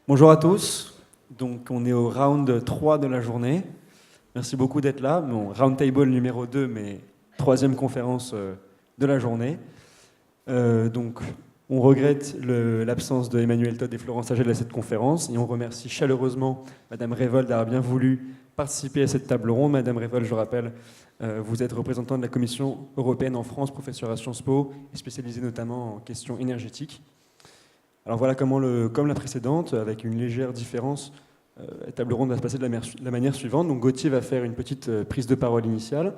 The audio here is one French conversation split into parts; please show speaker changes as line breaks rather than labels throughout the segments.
Bonjour à tous, donc on est au round 3 de la journée. Merci beaucoup d'être là. Bon, round table numéro 2, mais troisième conférence de la journée. Donc on regrette l'absence de Emmanuel Todd et Florence Agel à cette conférence et on remercie chaleureusement Madame Révold d'avoir bien voulu participer à cette table ronde. Madame Révold, je rappelle, vous êtes représentant de la Commission européenne en France, professeur à Sciences Po et spécialisée notamment en questions énergétiques. Alors voilà comment, comme la précédente, avec une légère différence, la table ronde va se passer de la manière suivante. Donc Gauthier va faire une petite prise de parole initiale.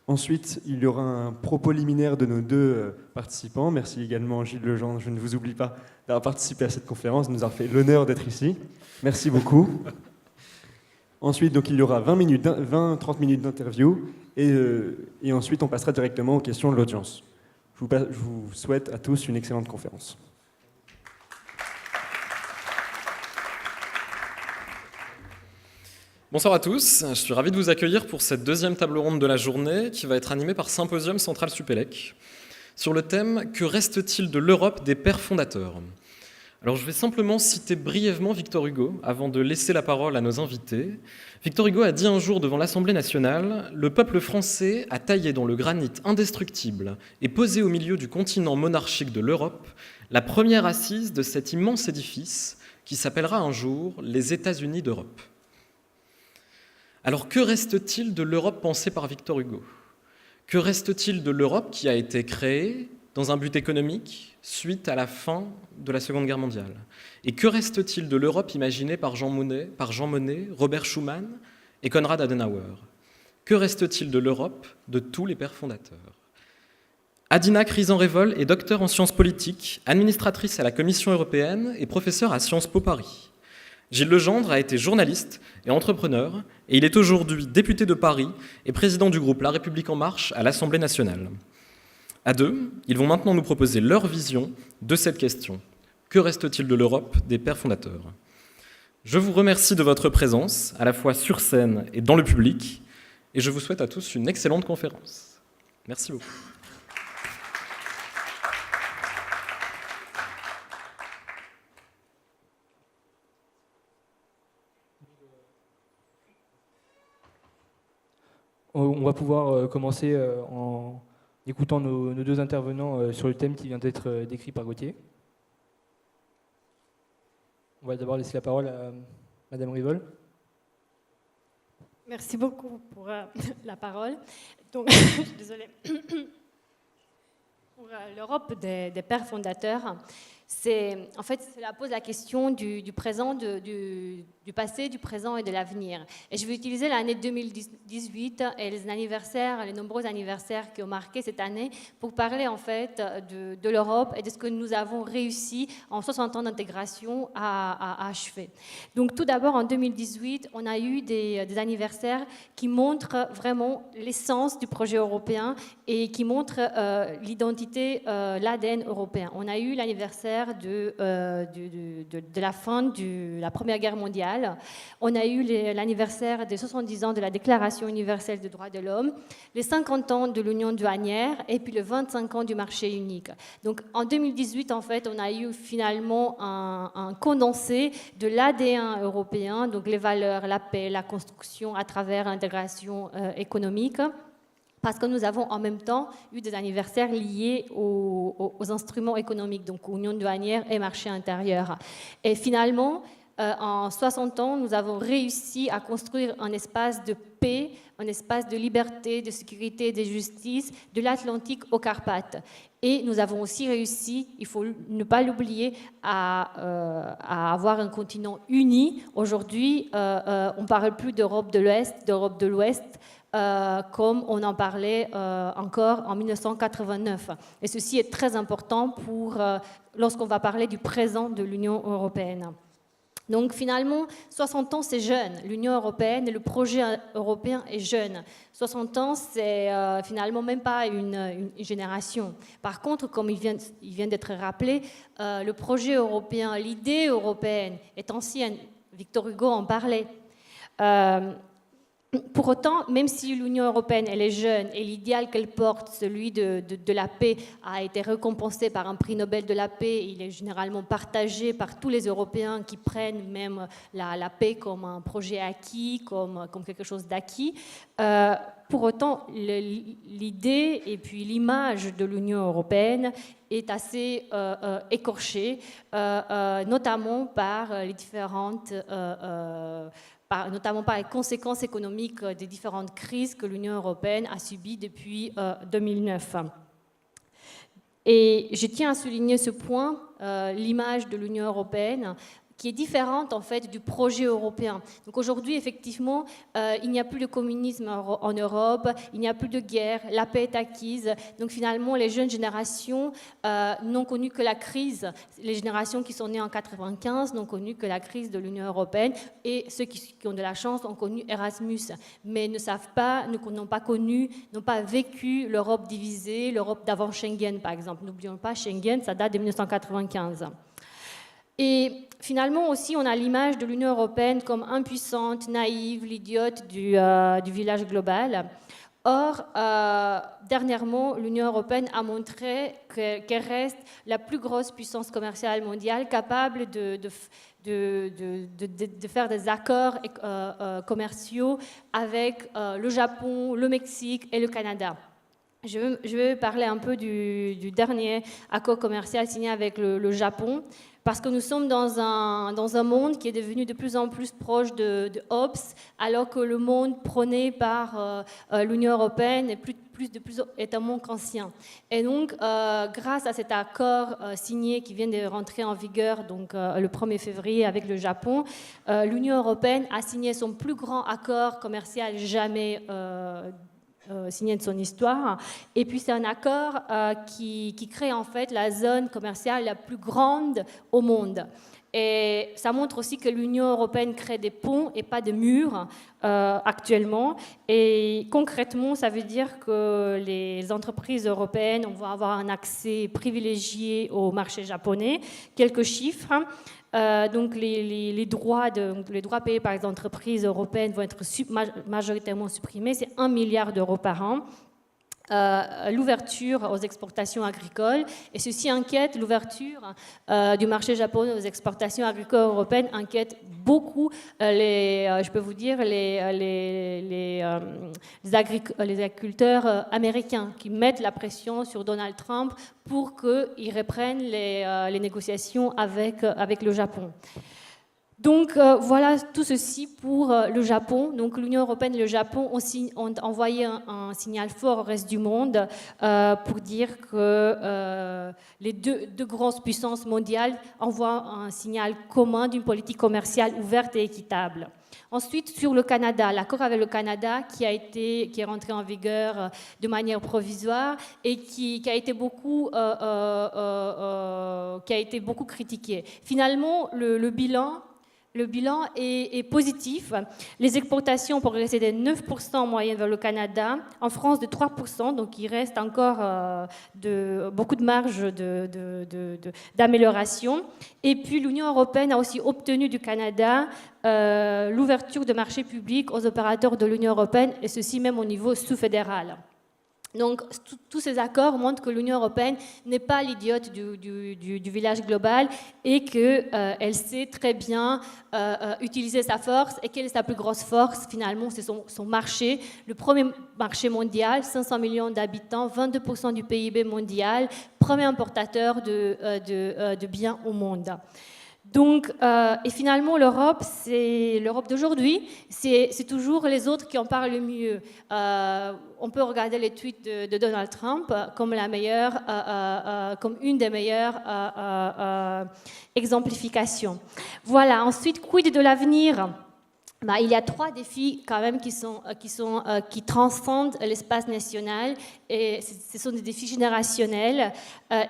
Ensuite, il y aura un propos liminaire de nos deux participants. Merci également Gilles Legendre, je ne vous oublie pas d'avoir participé à cette conférence, nous a fait l'honneur d'être ici. Merci beaucoup. Ensuite, donc, il y aura 20-30 minutes d'interview et ensuite on passera directement aux questions de l'audience. Je vous souhaite à tous une excellente conférence.
Bonsoir à tous, je suis ravi de vous accueillir pour cette deuxième table ronde de la journée qui va être animée par Symposium Central Supélec sur le thème « Que reste-t-il de l'Europe des pères fondateurs ?» Alors je vais simplement citer brièvement Victor Hugo avant de laisser la parole à nos invités. Victor Hugo a dit un jour devant l'Assemblée nationale « Le peuple français a taillé dans le granit indestructible et posé au milieu du continent monarchique de l'Europe la première assise de cet immense édifice qui s'appellera un jour les États-Unis d'Europe. » Alors que reste-t-il de l'Europe pensée par Victor Hugo ? Que reste-t-il de l'Europe qui a été créée dans un but économique suite à la fin de la Seconde Guerre mondiale ? Et que reste-t-il de l'Europe imaginée par Jean Monnet, Robert Schuman et Konrad Adenauer ? Que reste-t-il de l'Europe de tous les pères fondateurs ? Adina Crisan-Révol est docteure en sciences politiques, administratrice à la Commission européenne et professeure à Sciences Po Paris. Gilles Legendre a été journaliste et entrepreneur et il est aujourd'hui député de Paris et président du groupe La République En Marche à l'Assemblée nationale. À deux, ils vont maintenant nous proposer leur vision de cette question. Que reste-t-il de l'Europe des pères fondateurs ? Je vous remercie de votre présence, à la fois sur scène et dans le public, et je vous souhaite à tous une excellente conférence. Merci beaucoup.
On va pouvoir commencer en écoutant nos deux intervenants sur le thème qui vient d'être décrit par Gauthier. On va d'abord laisser la parole à Madame Révold.
Merci beaucoup pour la parole. Donc, je suis désolée. Pour l'Europe des pères fondateurs, cela pose la question du présent, du passé, du présent et de l'avenir. Et je vais utiliser l'année 2018 et les nombreux anniversaires qui ont marqué cette année pour parler en fait de l'Europe et de ce que nous avons réussi en 60 ans d'intégration à achever. Donc tout d'abord en 2018, on a eu des anniversaires qui montrent vraiment l'essence du projet européen et qui montrent l'identité, l'ADN européen. On a eu l'anniversaire de la fin de la Première Guerre mondiale. On a eu l'anniversaire des 70 ans de la Déclaration universelle des droits de l'homme, les 50 ans de l'Union douanière et puis les 25 ans du marché unique. Donc en 2018, en fait, on a eu finalement un condensé de l'ADN européen, donc les valeurs, la paix, la construction à travers l'intégration économique. Parce que nous avons en même temps eu des anniversaires liés aux instruments économiques, donc aux unions douanières et marché intérieur. Et finalement, en 60 ans, nous avons réussi à construire un espace de paix, un espace de liberté, de sécurité et de justice, de l'Atlantique aux Carpates. Et nous avons aussi réussi, il faut ne pas l'oublier, à avoir un continent uni. Aujourd'hui, on ne parle plus d'Europe de l'Est, d'Europe de l'Ouest, comme on en parlait encore en 1989. Et ceci est très important lorsqu'on va parler du présent de l'Union européenne. Donc finalement, 60 ans, c'est jeune. L'Union européenne et le projet européen est jeune. 60 ans, c'est finalement même pas une génération. Par contre, comme il vient d'être rappelé, le projet européen, l'idée européenne est ancienne. Victor Hugo en parlait. Pour autant, même si l'Union européenne elle est jeune et l'idéal qu'elle porte, celui de la paix, a été récompensé par un prix Nobel de la paix, il est généralement partagé par tous les Européens qui prennent même la paix comme un projet acquis, comme quelque chose d'acquis. Pour autant, l'idée et puis l'image de l'Union européenne est assez écorchée, notamment par les différentes... notamment par les conséquences économiques des différentes crises que l'Union européenne a subies depuis 2009. Et je tiens à souligner ce point, l'image de l'Union européenne, qui est différente en fait du projet européen. Donc aujourd'hui, effectivement, il n'y a plus de communisme en Europe, il n'y a plus de guerre, la paix est acquise. Donc finalement, les jeunes générations n'ont connu que la crise. Les générations qui sont nées en 1995 n'ont connu que la crise de l'Union européenne, et ceux qui ont de la chance ont connu Erasmus, mais ne savent pas, n'ont pas connu, n'ont pas vécu l'Europe divisée, l'Europe d'avant Schengen, par exemple. N'oublions pas, Schengen, ça date de 1995. Et finalement aussi, on a l'image de l'Union européenne comme impuissante, naïve, l'idiote du village global. Or, dernièrement, l'Union européenne a montré qu'elle reste la plus grosse puissance commerciale mondiale, capable de faire des accords commerciaux avec le Japon, le Mexique et le Canada. Je vais parler un peu du dernier accord commercial signé avec le Japon, parce que nous sommes dans un monde qui est devenu de plus en plus proche de Hobbes, alors que le monde prôné par l'Union européenne est un monde qu'ancien. Et donc, grâce à cet accord signé qui vient de rentrer en vigueur donc, le 1er février avec le Japon, l'Union européenne a signé son plus grand accord commercial jamais signé de son histoire. Et puis c'est un accord qui crée en fait la zone commerciale la plus grande au monde. Et ça montre aussi que l'Union européenne crée des ponts et pas des murs actuellement. Et concrètement, ça veut dire que les entreprises européennes vont avoir un accès privilégié au marché japonais. Quelques chiffres. Donc les droits payés par les entreprises européennes vont être majoritairement supprimés, c'est 1 milliard d'euros par an. L'ouverture aux exportations agricoles, et ceci inquiète, l'ouverture du marché japonais aux exportations agricoles européennes inquiète beaucoup je peux vous dire les agriculteurs américains qui mettent la pression sur Donald Trump pour qu'il reprenne les négociations avec le Japon. Donc voilà tout ceci pour le Japon. Donc l'Union européenne et le Japon ont envoyé un signal fort au reste du monde pour dire que les deux grandes puissances mondiales envoient un signal commun d'une politique commerciale ouverte et équitable. Ensuite, sur le Canada, l'accord avec le Canada qui est rentré en vigueur de manière provisoire et qui a été beaucoup critiqué. Finalement, le bilan est positif. Les exportations ont progressé de 9% en moyenne vers le Canada, en France de 3%, donc il reste encore beaucoup de marge d'amélioration. Et puis l'Union européenne a aussi obtenu du Canada l'ouverture de marchés publics aux opérateurs de l'Union européenne, et ceci même au niveau sous-fédéral. Donc, tous ces accords montrent que l'Union européenne n'est pas l'idiote du village global et qu'elle sait très bien utiliser sa force. Et quelle est sa plus grosse force? Finalement, c'est son marché, le premier marché mondial, 500 millions d'habitants, 22% du PIB mondial, premier importateur de biens au monde. Donc, et finalement, l'Europe d'aujourd'hui, c'est toujours les autres qui en parlent le mieux. On peut regarder les tweets de Donald Trump comme comme une des meilleures exemplifications. Voilà. Ensuite, quid de l'avenir? Il y a 3 défis quand même qui transcendent l'espace national, et ce sont des défis générationnels,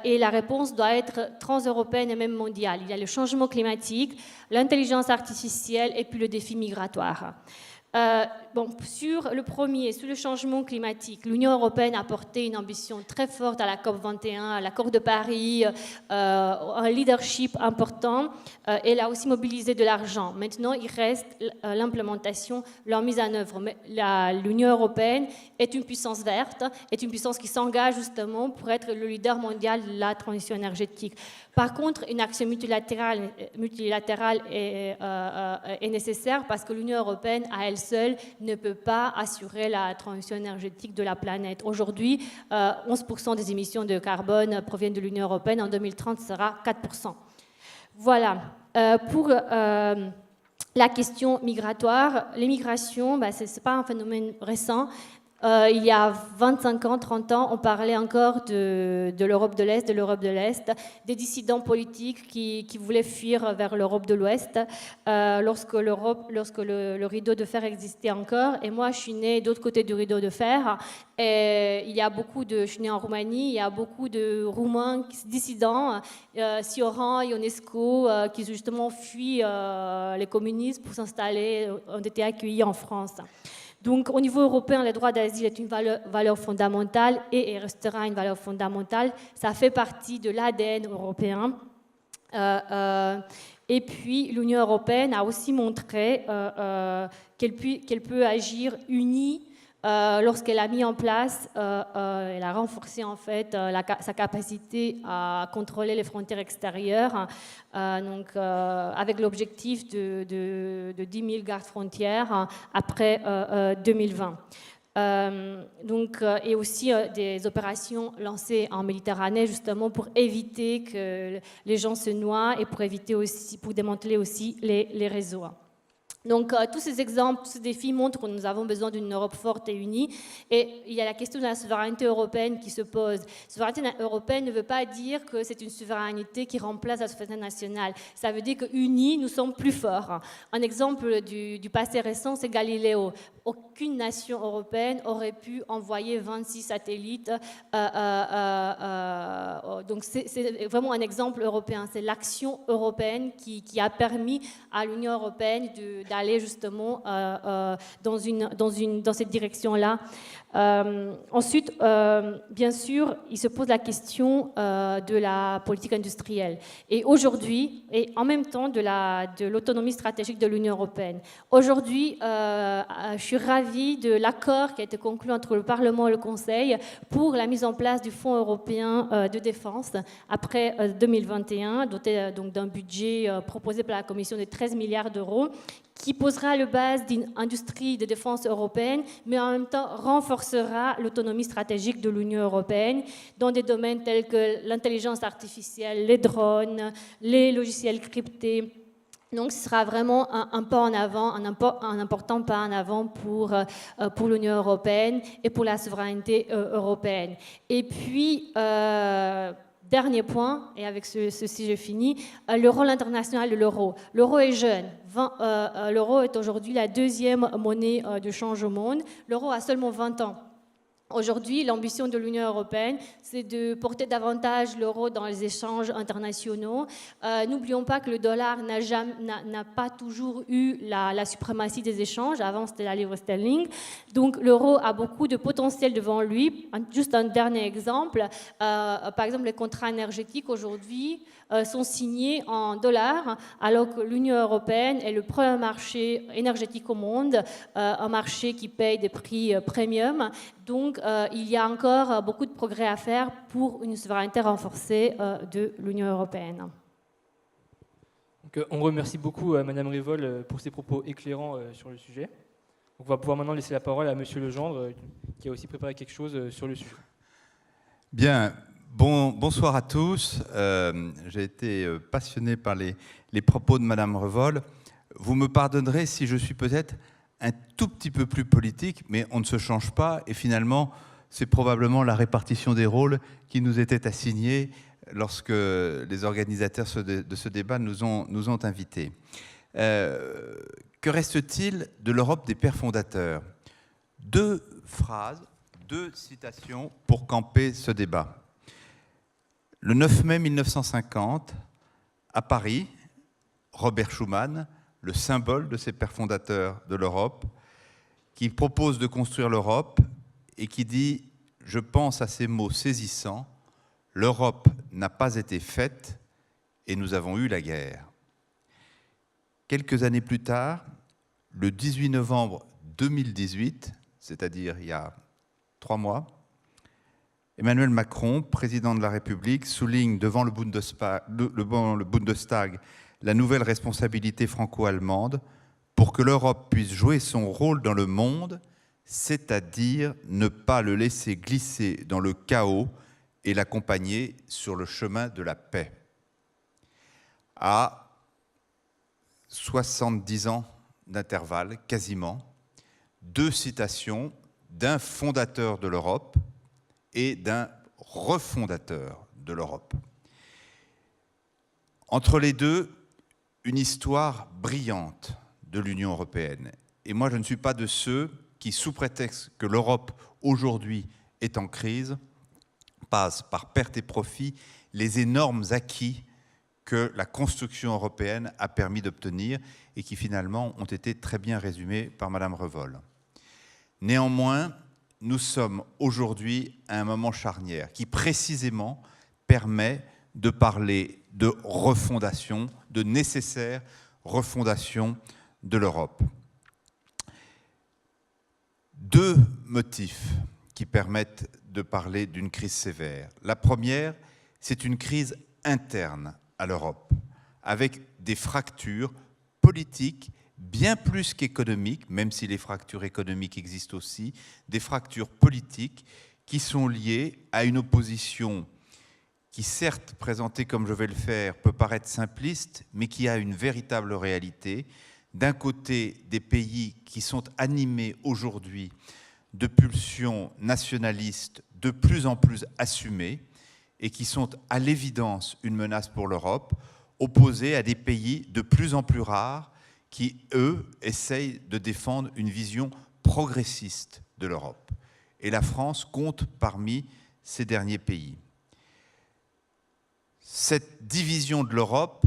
et la réponse doit être transeuropéenne et même mondiale. Il y a le changement climatique, l'intelligence artificielle et puis le défi migratoire. Sur le premier, sur le changement climatique, l'Union européenne a porté une ambition très forte à la COP21, à l'accord de Paris, un leadership important. Elle a aussi mobilisé de l'argent. Maintenant, il reste l'implémentation, leur mise en œuvre. Mais l'Union européenne est une puissance verte, est une puissance qui s'engage justement pour être le leader mondial de la transition énergétique. Par contre, une action multilatérale est nécessaire parce que l'Union européenne, à elle seule, ne peut pas assurer la transition énergétique de la planète. Aujourd'hui, 11% des émissions de carbone proviennent de l'Union européenne. En 2030, ce sera 4%. Voilà. Pour la question migratoire, l'immigration, ce n'est pas un phénomène récent. Il y a 25 ans, 30 ans, on parlait encore de l'Europe de l'Est, des dissidents politiques qui voulaient fuir vers l'Europe de l'Ouest lorsque le rideau de fer existait encore. Et moi, je suis née de l'autre côté du rideau de fer. Et je suis née en Roumanie, il y a beaucoup de Roumains dissidents, Sioran, Ionesco, qui justement fuient les communistes pour s'installer, ont été accueillis en France. Donc, au niveau européen, le droit d'asile est une valeur fondamentale et restera une valeur fondamentale. Ça fait partie de l'ADN européen. Et puis, l'Union européenne a aussi montré qu'elle peut agir unie lorsqu'elle a mis en place, elle a renforcé en fait sa capacité à contrôler les frontières extérieures, avec l'objectif de 10 000 gardes frontières après 2020. Et aussi des opérations lancées en Méditerranée justement pour éviter que les gens se noient et pour démanteler aussi les réseaux. Donc, tous ces exemples, tous ces défis montrent que nous avons besoin d'une Europe forte et unie. Et il y a la question de la souveraineté européenne qui se pose. La souveraineté européenne ne veut pas dire que c'est une souveraineté qui remplace la souveraineté nationale. Ça veut dire qu'unis, nous sommes plus forts. Un exemple du passé récent, c'est Galileo. Aucune nation européenne aurait pu envoyer 26 satellites. Donc, c'est vraiment un exemple européen. C'est l'action européenne qui a permis à l'Union européenne d'aller justement dans cette direction-là. Ensuite, bien sûr, il se pose la question de la politique industrielle. Et aujourd'hui, et en même temps de l'autonomie stratégique de l'Union européenne. Aujourd'hui, je suis ravie de l'accord qui a été conclu entre le Parlement et le Conseil pour la mise en place du Fonds européen de défense après 2021, doté donc d'un budget proposé par la Commission de 13 milliards d'euros, qui posera le base d'une industrie de défense européenne, mais en même temps renforcera l'autonomie stratégique de l'Union européenne dans des domaines tels que l'intelligence artificielle, les drones, les logiciels cryptés. Donc, ce sera vraiment un pas en avant, un important pas en avant pour l'Union européenne et pour la souveraineté européenne. Et puis, dernier point, et avec ceci je finis, le rôle international de l'euro. L'euro est jeune. L'euro est aujourd'hui la deuxième monnaie de change au monde. L'euro a seulement 20 ans. Aujourd'hui, l'ambition de l'Union européenne, c'est de porter davantage l'euro dans les échanges internationaux. N'oublions pas que le dollar n'a pas toujours eu la suprématie des échanges. Avant, c'était la livre sterling. Donc, l'euro a beaucoup de potentiel devant lui. Juste un dernier exemple. Par exemple, les contrats énergétiques aujourd'hui sont signés en dollars, alors que l'Union européenne est le premier marché énergétique au monde, un marché qui paye des prix premium. Donc, il y a encore beaucoup de progrès à faire pour une souveraineté renforcée de l'Union européenne.
Donc, on remercie beaucoup Madame Rivol pour ses propos éclairants sur le sujet. Donc, on va pouvoir maintenant laisser la parole à Monsieur Legendre, qui a aussi préparé quelque chose sur le sujet.
Bien, bonsoir à tous. J'ai été passionné par les propos de Madame Rivol. Vous me pardonnerez si je suis peut-être un tout petit peu plus politique, mais on ne se change pas. Et finalement, c'est probablement la répartition des rôles qui nous était assignée lorsque les organisateurs de ce débat nous ont invités. Que reste-t-il de l'Europe des pères fondateurs? 2 phrases, 2 citations pour camper ce débat. Le 9 mai 1950, à Paris, Robert Schuman, le symbole de ces pères fondateurs de l'Europe, qui propose de construire l'Europe et qui dit, je pense à ces mots saisissants, « L'Europe n'a pas été faite et nous avons eu la guerre ». Quelques années plus tard, le 18 novembre 2018, c'est-à-dire il y a 3 mois, Emmanuel Macron, président de la République, souligne devant le Bundestag la nouvelle responsabilité franco-allemande pour que l'Europe puisse jouer son rôle dans le monde, c'est-à-dire ne pas le laisser glisser dans le chaos et l'accompagner sur le chemin de la paix. À 70 ans d'intervalle, quasiment, 2 citations d'un fondateur de l'Europe et d'un refondateur de l'Europe. Entre les deux, une histoire brillante de l'Union européenne. Et moi, je ne suis pas de ceux qui, sous prétexte que l'Europe, aujourd'hui, est en crise, passent par perte et profit les énormes acquis que la construction européenne a permis d'obtenir et qui, finalement, ont été très bien résumés par Madame Revol. Néanmoins, nous sommes aujourd'hui à un moment charnière qui, précisément, permet de parler de refondation, de nécessaire refondation de l'Europe. 2 motifs qui permettent de parler d'une crise sévère. La première, c'est une crise interne à l'Europe, avec des fractures politiques bien plus qu'économiques, même si les fractures économiques existent aussi, des fractures politiques qui sont liées à une opposition qui, certes, présentée comme je vais le faire, peut paraître simpliste, mais qui a une véritable réalité. D'un côté, des pays qui sont animés aujourd'hui de pulsions nationalistes de plus en plus assumées et qui sont à l'évidence une menace pour l'Europe, opposés à des pays de plus en plus rares qui, eux, essayent de défendre une vision progressiste de l'Europe. Et la France compte parmi ces derniers pays. Cette division de l'Europe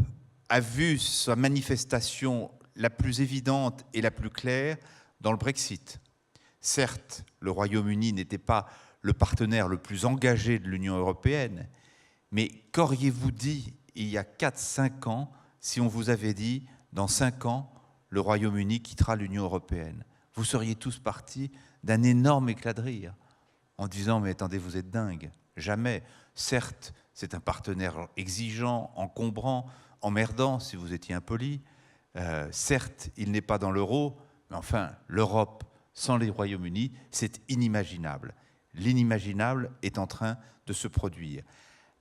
a vu sa manifestation la plus évidente et la plus claire dans le Brexit. Certes, le Royaume-Uni n'était pas le partenaire le plus engagé de l'Union européenne, mais qu'auriez-vous dit il y a 4-5 ans si on vous avait dit dans 5 ans, le Royaume-Uni quittera l'Union européenne? Vous seriez tous partis d'un énorme éclat de rire en disant « mais attendez, vous êtes dingue ». Jamais. Certes, c'est un partenaire exigeant, encombrant, emmerdant si vous étiez impoli. Certes, il n'est pas dans l'euro, mais enfin, l'Europe sans les Royaumes-Unis, c'est inimaginable. L'inimaginable est en train de se produire.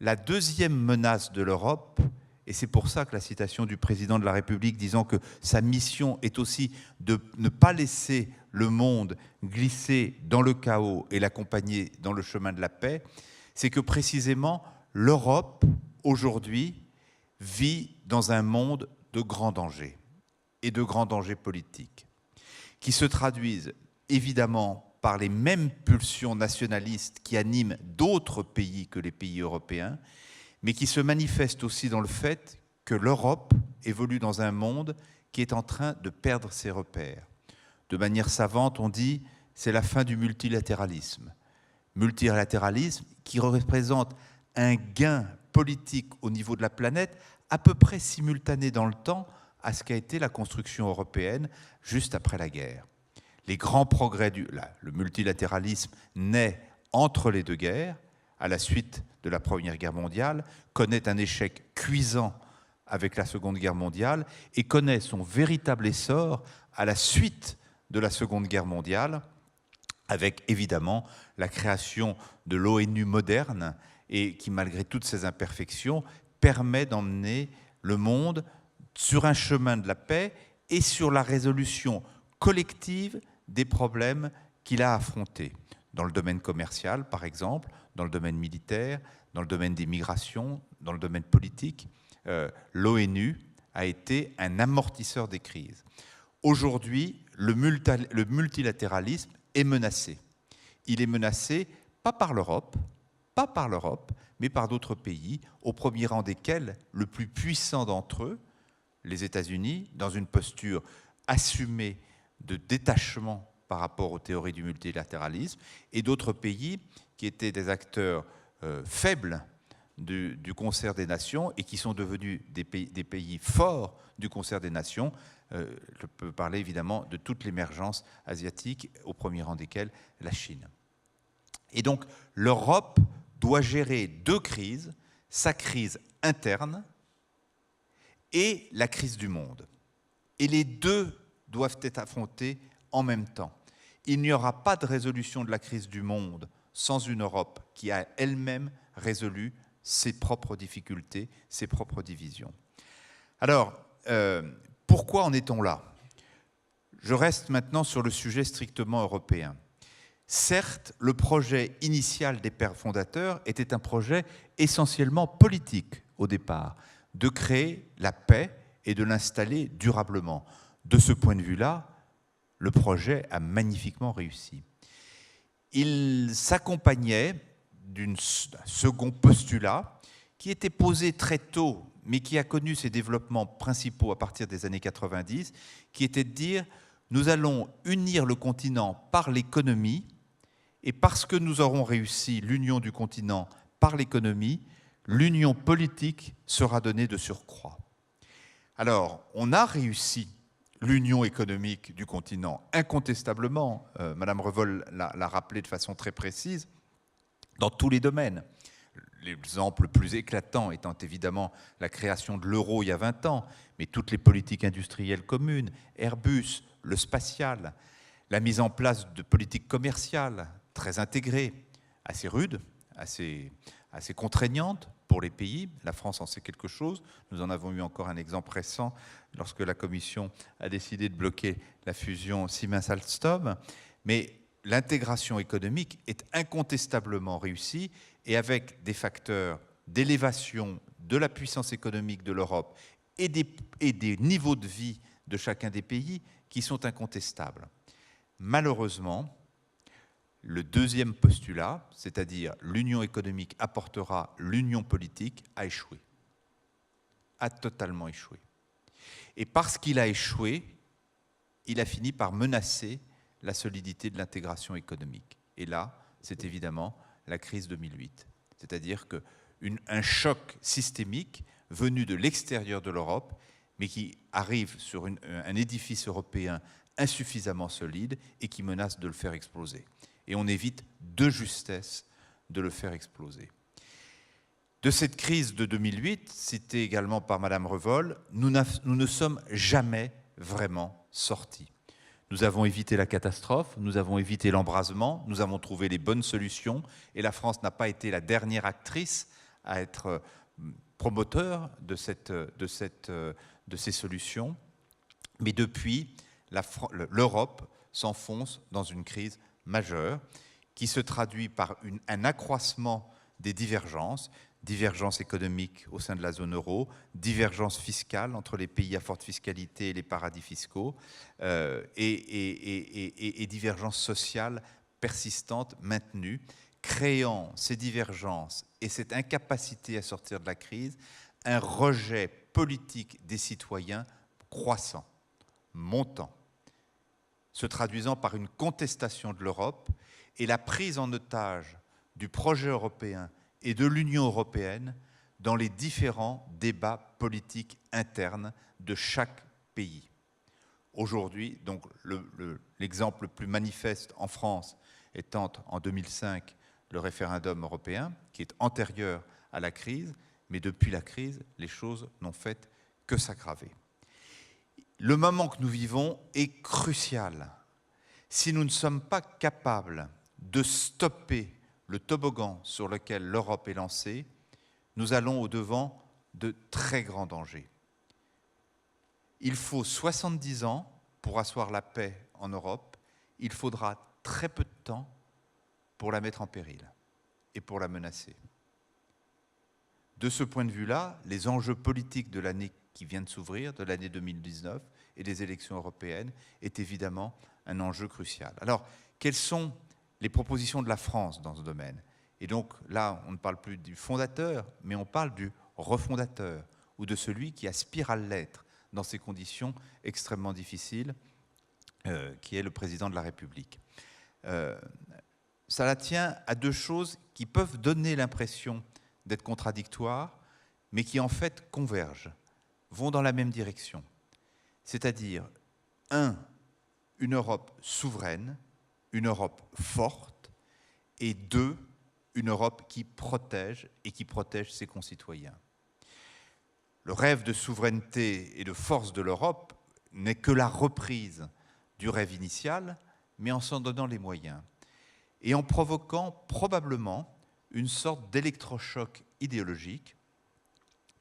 La deuxième menace de l'Europe, et c'est pour ça que la citation du président de la République disant que sa mission est aussi de ne pas laisser le monde glisser dans le chaos et l'accompagner dans le chemin de la paix, c'est que précisément l'Europe, aujourd'hui, vit dans un monde de grands dangers et de grands dangers politiques qui se traduisent évidemment par les mêmes pulsions nationalistes qui animent d'autres pays que les pays européens, mais qui se manifestent aussi dans le fait que l'Europe évolue dans un monde qui est en train de perdre ses repères. De manière savante, on dit c'est la fin du multilatéralisme. Multilatéralisme qui représente un gain politique au niveau de la planète à peu près simultané dans le temps à ce qu'a été la construction européenne juste après la guerre. Les grands progrès le multilatéralisme naît entre les 2 guerres, à la suite de la Première Guerre mondiale, connaît un échec cuisant avec la Seconde Guerre mondiale et connaît son véritable essor à la suite de la Seconde Guerre mondiale, avec évidemment la création de l'ONU moderne et qui, malgré toutes ses imperfections, permet d'emmener le monde sur un chemin de la paix et sur la résolution collective des problèmes qu'il a affrontés, dans le domaine commercial, par exemple, dans le domaine militaire, dans le domaine des migrations, dans le domaine politique. L'ONU a été un amortisseur des crises. Aujourd'hui, le multilatéralisme est menacé. Il est menacé pas par l'Europe, mais par d'autres pays, au premier rang desquels le plus puissant d'entre eux, les États-Unis, dans une posture assumée de détachement par rapport aux théories du multilatéralisme, et d'autres pays qui étaient des acteurs faibles du concert des nations et qui sont devenus des pays forts du concert des nations. Je peux parler évidemment de toute l'émergence asiatique, au premier rang desquelles la Chine. Et donc l'Europe doit gérer deux crises, sa crise interne et la crise du monde. Et les deux doivent être affrontés en même temps. Il n'y aura pas de résolution de la crise du monde sans une Europe qui a elle-même résolu ses propres difficultés, ses propres divisions. Alors, pourquoi en est-on là? Je reste maintenant sur le sujet strictement européen. Certes, le projet initial des pères fondateurs était un projet essentiellement politique au départ, de créer la paix et de l'installer durablement. De ce point de vue-là, le projet a magnifiquement réussi. Il s'accompagnait d'un second postulat qui était posé très tôt, mais qui a connu ses développements principaux à partir des années 90, qui était de dire « nous allons unir le continent par l'économie, et parce que nous aurons réussi l'union du continent par l'économie, l'union politique sera donnée de surcroît ». Alors, on a réussi l'union économique du continent, incontestablement, Madame Revol l'a rappelé de façon très précise, dans tous les domaines. L'exemple le plus éclatant étant évidemment la création de l'euro il y a 20 ans, mais toutes les politiques industrielles communes, Airbus, le spatial, la mise en place de politiques commerciales très intégrées, assez rudes, assez contraignantes pour les pays. La France en sait quelque chose. Nous en avons eu encore un exemple récent lorsque la Commission a décidé de bloquer la fusion Siemens-Alstom. Mais l'intégration économique est incontestablement réussie et avec des facteurs d'élévation de la puissance économique de l'Europe et des niveaux de vie de chacun des pays qui sont incontestables. Malheureusement, le deuxième postulat, c'est-à-dire l'union économique apportera l'union politique, a échoué. A totalement échoué. Et parce qu'il a échoué, il a fini par menacer la solidité de l'intégration économique. Et là, c'est évidemment la crise 2008. C'est-à-dire qu'un choc systémique venu de l'extérieur de l'Europe, mais qui arrive sur un édifice européen insuffisamment solide et qui menace de le faire exploser. Et on évite de justesse de le faire exploser. De cette crise de 2008, citée également par Madame Revol, nous ne sommes jamais vraiment sortis. Nous avons évité la catastrophe, nous avons évité l'embrasement, nous avons trouvé les bonnes solutions et la France n'a pas été la dernière actrice à être promoteur de ces solutions. Mais depuis, l'Europe s'enfonce dans une crise majeure qui se traduit par un accroissement des divergences économiques au sein de la zone euro, divergences fiscales entre les pays à forte fiscalité et les paradis fiscaux, et divergences sociales persistantes, maintenues, créant ces divergences et cette incapacité à sortir de la crise, un rejet politique des citoyens croissant, montant, se traduisant par une contestation de l'Europe et la prise en otage du projet européen et de l'Union européenne dans les différents débats politiques internes de chaque pays. Aujourd'hui, donc l'exemple le plus manifeste en France étant en 2005 le référendum européen, qui est antérieur à la crise, mais depuis la crise, les choses n'ont fait que s'aggraver. Le moment que nous vivons est crucial. Si nous ne sommes pas capables de stopper le toboggan sur lequel l'Europe est lancée, nous allons au-devant de très grands dangers. Il faut 70 ans pour asseoir la paix en Europe. Il faudra très peu de temps pour la mettre en péril et pour la menacer. De ce point de vue-là, les enjeux politiques de l'année qui vient de s'ouvrir, de l'année 2019 et des élections européennes, est évidemment un enjeu crucial. Alors, quelles sont les propositions de la France dans ce domaine? Et donc là, on ne parle plus du fondateur, mais on parle du refondateur, ou de celui qui aspire à l'être dans ces conditions extrêmement difficiles. qui est le président de la République. Cela tient à deux choses qui peuvent donner l'impression d'être contradictoires, mais qui en fait convergent, vont dans la même direction. C'est-à-dire, une Europe souveraine, une Europe forte, et deux, une Europe qui protège et qui protège ses concitoyens. Le rêve de souveraineté et de force de l'Europe n'est que la reprise du rêve initial, mais en s'en donnant les moyens. Et en provoquant probablement une sorte d'électrochoc idéologique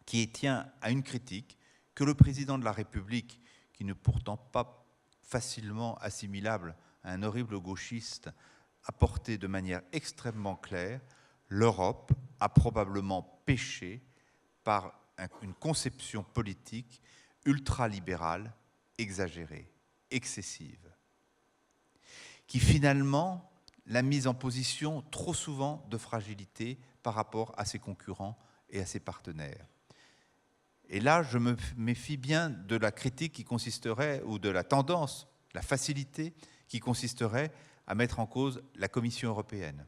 qui tient à une critique que le président de la République, qui n'est pourtant pas facilement assimilable à un horrible gauchiste, a porté de manière extrêmement claire: l'Europe a probablement péché par une conception politique ultralibérale, exagérée, excessive, qui finalement l'a mise en position trop souvent de fragilité par rapport à ses concurrents et à ses partenaires. Et là, je me méfie bien de la critique qui consisterait, ou de la tendance, la facilité qui consisterait à mettre en cause la Commission européenne.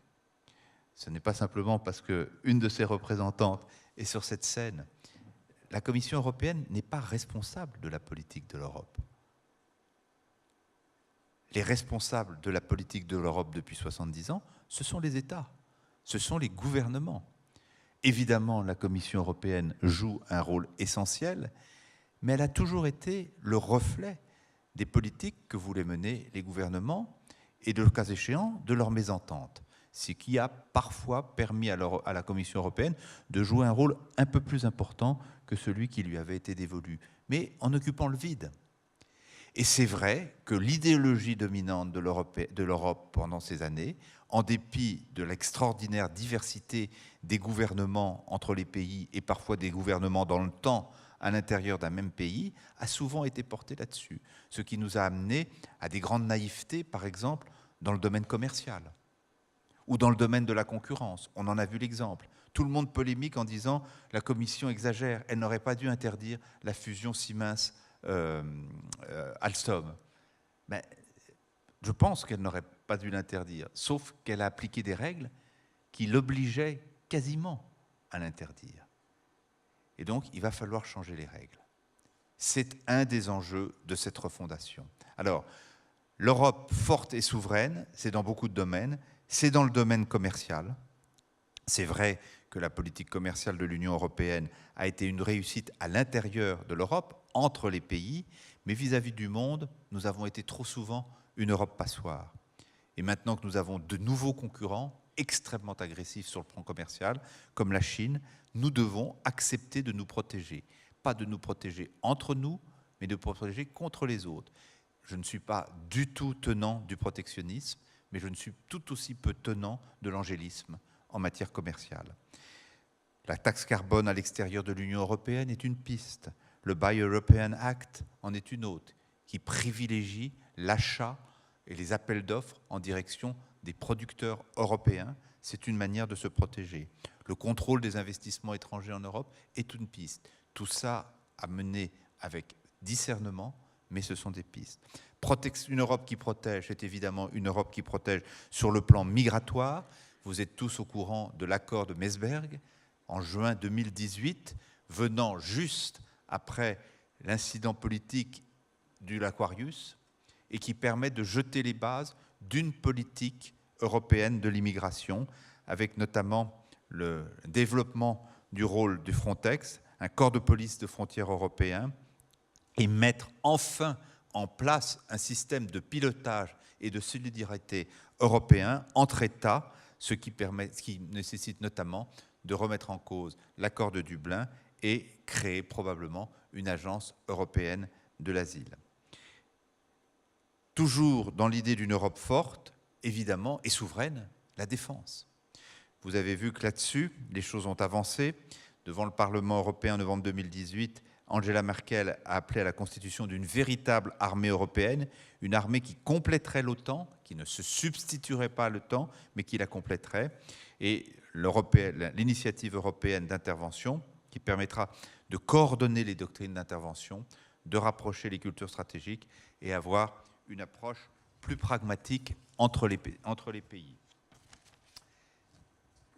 Ce n'est pas simplement parce qu'une de ses représentantes est sur cette scène. La Commission européenne n'est pas responsable de la politique de l'Europe. Les responsables de la politique de l'Europe depuis 70 ans, ce sont les États, ce sont les gouvernements. Évidemment, la Commission européenne joue un rôle essentiel, mais elle a toujours été le reflet des politiques que voulaient mener les gouvernements et, de le cas échéant, de leurs mésententes. Ce qui a parfois permis à la Commission européenne de jouer un rôle un peu plus important que celui qui lui avait été dévolu, mais en occupant le vide. Et c'est vrai que l'idéologie dominante de l'Europe pendant ces années, en dépit de l'extraordinaire diversité des gouvernements entre les pays et parfois des gouvernements dans le temps à l'intérieur d'un même pays, a souvent été portée là-dessus. Ce qui nous a amené à des grandes naïvetés, par exemple, dans le domaine commercial ou dans le domaine de la concurrence. On en a vu l'exemple. Tout le monde polémique en disant « la Commission exagère, elle n'aurait pas dû interdire la fusion Siemens-Alstom ». Mais je pense qu'elle n'aurait pas dû l'interdire, sauf qu'elle a appliqué des règles qui l'obligeaient quasiment à l'interdire. Et donc, il va falloir changer les règles. C'est un des enjeux de cette refondation. Alors, l'Europe forte et souveraine, c'est dans beaucoup de domaines. C'est dans le domaine commercial. C'est vrai que la politique commerciale de l'Union européenne a été une réussite à l'intérieur de l'Europe, entre les pays, mais vis-à-vis du monde, nous avons été trop souvent une Europe passoire. Et maintenant que nous avons de nouveaux concurrents extrêmement agressifs sur le plan commercial, comme la Chine, nous devons accepter de nous protéger. Pas de nous protéger entre nous, mais de nous protéger contre les autres. Je ne suis pas du tout tenant du protectionnisme, mais je ne suis tout aussi peu tenant de l'angélisme en matière commerciale. La taxe carbone à l'extérieur de l'Union européenne est une piste. Le Buy European Act en est une autre, qui privilégie l'achat et les appels d'offres en direction des producteurs européens. C'est une manière de se protéger. Le contrôle des investissements étrangers en Europe est une piste. Tout ça à mener avec discernement, mais ce sont des pistes. Une Europe qui protège, c'est évidemment une Europe qui protège sur le plan migratoire. Vous êtes tous au courant de l'accord de Meseberg en juin 2018, venant juste après l'incident politique du l'Aquarius, et qui permet de jeter les bases d'une politique européenne de l'immigration, avec notamment le développement du rôle du Frontex, un corps de police de frontières européen, et mettre enfin en place un système de pilotage et de solidarité européen entre États, ce qui nécessite notamment de remettre en cause l'accord de Dublin et créer probablement une agence européenne de l'asile. Toujours dans l'idée d'une Europe forte, évidemment, et souveraine, la défense. Vous avez vu que là-dessus, les choses ont avancé. Devant le Parlement européen en novembre 2018, Angela Merkel a appelé à la constitution d'une véritable armée européenne, une armée qui compléterait l'OTAN, qui ne se substituerait pas à l'OTAN, mais qui la compléterait. Et l'initiative européenne d'intervention, qui permettra de coordonner les doctrines d'intervention, de rapprocher les cultures stratégiques et avoir une approche plus pragmatique entre les pays.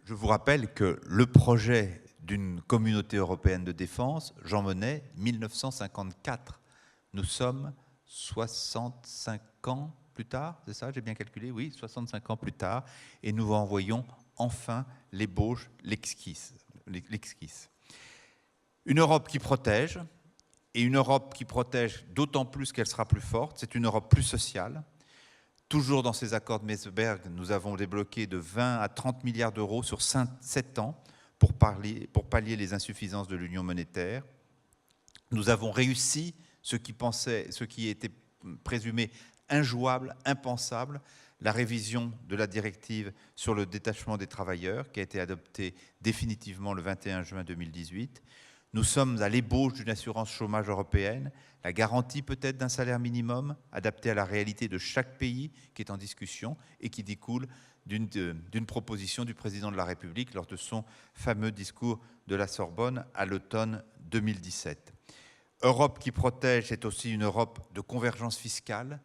Je vous rappelle que le projet d'une communauté européenne de défense, Jean Monnet, 1954. Nous sommes 65 ans plus tard, c'est ça, j'ai bien calculé, oui, 65 ans plus tard, et nous envoyons enfin l'ébauche, l'esquisse. Une Europe qui protège, et une Europe qui protège d'autant plus qu'elle sera plus forte, c'est une Europe plus sociale. Toujours dans ces accords de Meseberg, nous avons débloqué de 20 à 30 milliards d'euros sur 7 ans pour pallier les insuffisances de l'union monétaire. Nous avons réussi ce qui était présumé injouable, impensable, la révision de la directive sur le détachement des travailleurs, qui a été adoptée définitivement le 21 juin 2018. Nous sommes à l'ébauche d'une assurance chômage européenne, la garantie peut-être d'un salaire minimum adapté à la réalité de chaque pays qui est en discussion et qui découle d'une proposition du président de la République lors de son fameux discours de la Sorbonne à l'automne 2017. Europe qui protège, c'est aussi une Europe de convergence fiscale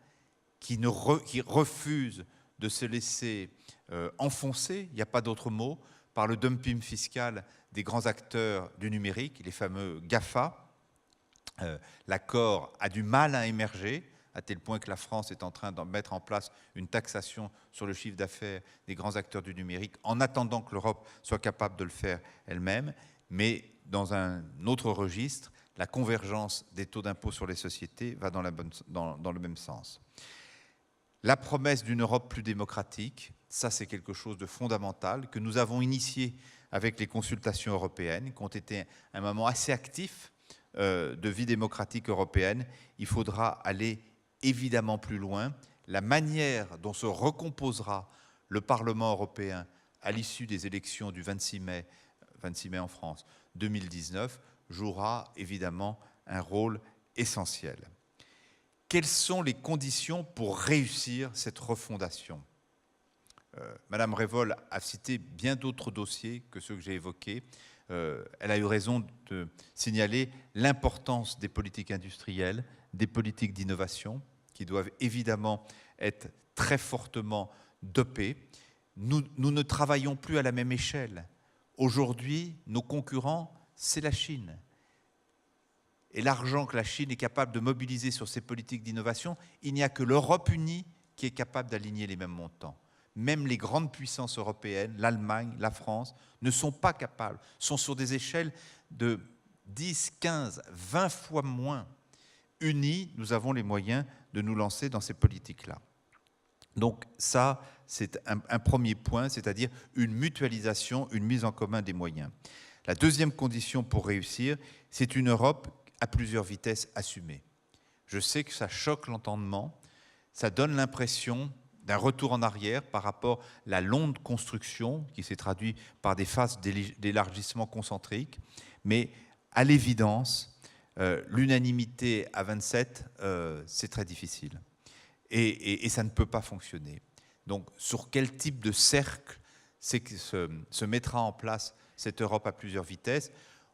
qui refuse de se laisser enfoncer, il n'y a pas d'autre mot, par le dumping fiscal des grands acteurs du numérique, les fameux GAFA. L'accord a du mal à émerger, à tel point que la France est en train de mettre en place une taxation sur le chiffre d'affaires des grands acteurs du numérique, en attendant que l'Europe soit capable de le faire elle-même. Mais dans un autre registre, la convergence des taux d'impôt sur les sociétés va dans le même sens. La promesse d'une Europe plus démocratique, ça c'est quelque chose de fondamental que nous avons initié avec les consultations européennes, qui ont été un moment assez actif de vie démocratique européenne. Il faudra aller évidemment plus loin. La manière dont se recomposera le Parlement européen à l'issue des élections du 26 mai en France 2019 jouera évidemment un rôle essentiel. Quelles sont les conditions pour réussir cette refondation ? Madame Revol a cité bien d'autres dossiers que ceux que j'ai évoqués. Elle a eu raison de signaler l'importance des politiques industrielles, des politiques d'innovation, qui doivent évidemment être très fortement dopées. Nous ne travaillons plus à la même échelle. Aujourd'hui, nos concurrents, c'est la Chine. Et l'argent que la Chine est capable de mobiliser sur ces politiques d'innovation, il n'y a que l'Europe unie qui est capable d'aligner les mêmes montants. Même les grandes puissances européennes, l'Allemagne, la France, ne sont pas capables, sont sur des échelles de 10, 15, 20 fois moins. Unis, nous avons les moyens de nous lancer dans ces politiques-là. Donc ça, c'est un premier point, c'est-à-dire une mutualisation, une mise en commun des moyens. La deuxième condition pour réussir, c'est une Europe à plusieurs vitesses assumées. Je sais que ça choque l'entendement, ça donne l'impression d'un retour en arrière par rapport à la longue construction qui s'est traduite par des phases d'élargissement concentrique, mais à l'évidence, l'unanimité à 27, c'est très difficile et ça ne peut pas fonctionner. Donc, sur quel type de cercle se mettra en place cette Europe à plusieurs vitesses ?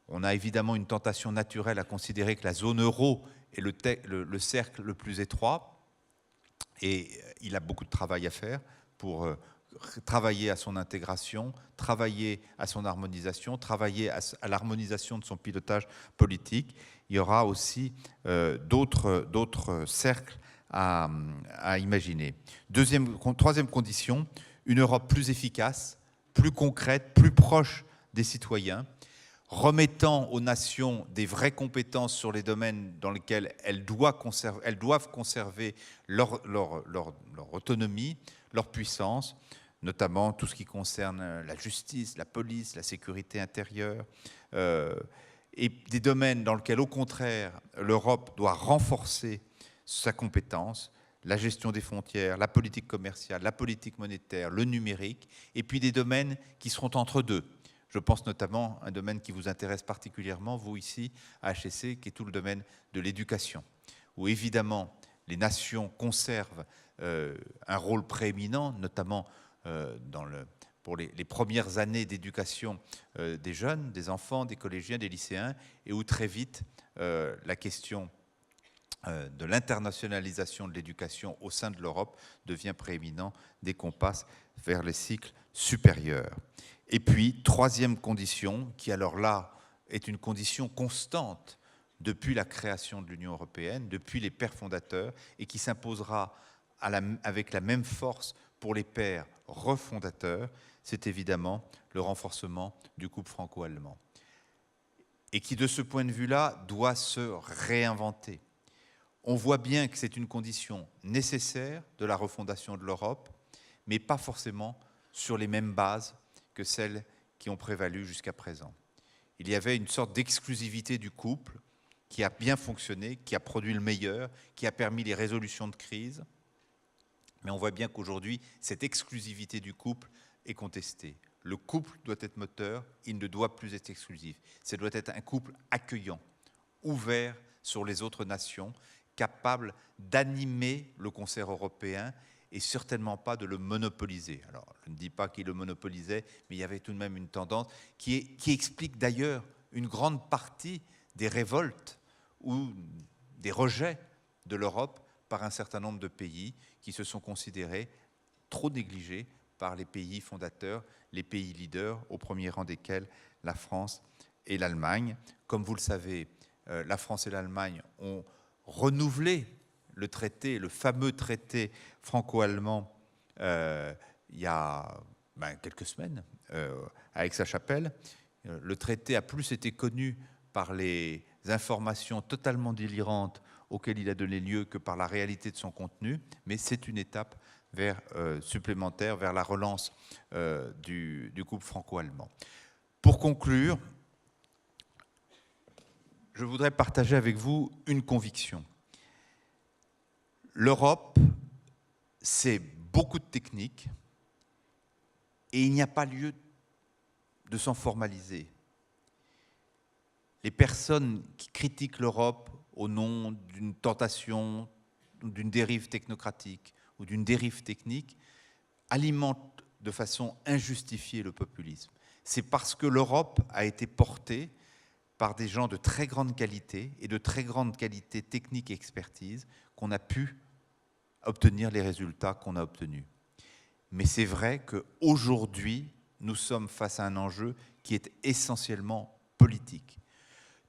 On a évidemment une tentation naturelle à considérer que la zone euro est le cercle le plus étroit et il a beaucoup de travail à faire pour travailler à son intégration, travailler à son harmonisation, travailler à l'harmonisation de son pilotage politique. Il y aura aussi d'autres cercles à imaginer. Troisième condition, une Europe plus efficace, plus concrète, plus proche des citoyens, remettant aux nations des vraies compétences sur les domaines dans lesquels elles doivent conserver leur autonomie, leur puissance, notamment tout ce qui concerne la justice, la police, la sécurité intérieure, et des domaines dans lesquels, au contraire, l'Europe doit renforcer sa compétence, la gestion des frontières, la politique commerciale, la politique monétaire, le numérique, et puis des domaines qui seront entre deux. Je pense notamment à un domaine qui vous intéresse particulièrement, vous ici, à HEC, qui est tout le domaine de l'éducation, où évidemment les nations conservent un rôle prééminent, notamment pour les premières années d'éducation des jeunes, des enfants, des collégiens, des lycéens, et où très vite la question de l'internationalisation de l'éducation au sein de l'Europe devient prééminent dès qu'on passe vers les cycles supérieurs. Et puis, troisième condition, qui alors là est une condition constante depuis la création de l'Union européenne, depuis les pères fondateurs, et qui s'imposera avec la même force pour les pères refondateurs, c'est évidemment le renforcement du couple franco-allemand. Et qui, de ce point de vue-là, doit se réinventer. On voit bien que c'est une condition nécessaire de la refondation de l'Europe, mais pas forcément sur les mêmes bases que celles qui ont prévalu jusqu'à présent. Il y avait une sorte d'exclusivité du couple qui a bien fonctionné, qui a produit le meilleur, qui a permis les résolutions de crise. Mais on voit bien qu'aujourd'hui, cette exclusivité du couple est contestée. Le couple doit être moteur, il ne doit plus être exclusif. Ça doit être un couple accueillant, ouvert sur les autres nations, capable d'animer le concert européen et certainement pas de le monopoliser. Alors, je ne dis pas qu'il le monopolisait, mais il y avait tout de même une tendance qui explique d'ailleurs une grande partie des révoltes ou des rejets de l'Europe par un certain nombre de pays qui se sont considérés trop négligés par les pays fondateurs, les pays leaders, au premier rang desquels la France et l'Allemagne. Comme vous le savez, la France et l'Allemagne ont renouvelé le traité, le fameux traité franco-allemand, il y a quelques semaines, à Aix-la-Chapelle. Le traité a plus été connu par les informations totalement délirantes auxquelles il a donné lieu que par la réalité de son contenu, mais c'est une étape supplémentaire vers la relance du couple franco-allemand. Pour conclure, je voudrais partager avec vous une conviction. L'Europe, c'est beaucoup de techniques et il n'y a pas lieu de s'en formaliser. Les personnes qui critiquent l'Europe au nom d'une tentation, d'une dérive technocratique ou d'une dérive technique alimentent de façon injustifiée le populisme. C'est parce que l'Europe a été portée par des gens de très grande qualité et de très grande qualité technique et expertise qu'on a pu obtenir les résultats qu'on a obtenus. Mais c'est vrai qu'aujourd'hui, nous sommes face à un enjeu qui est essentiellement politique.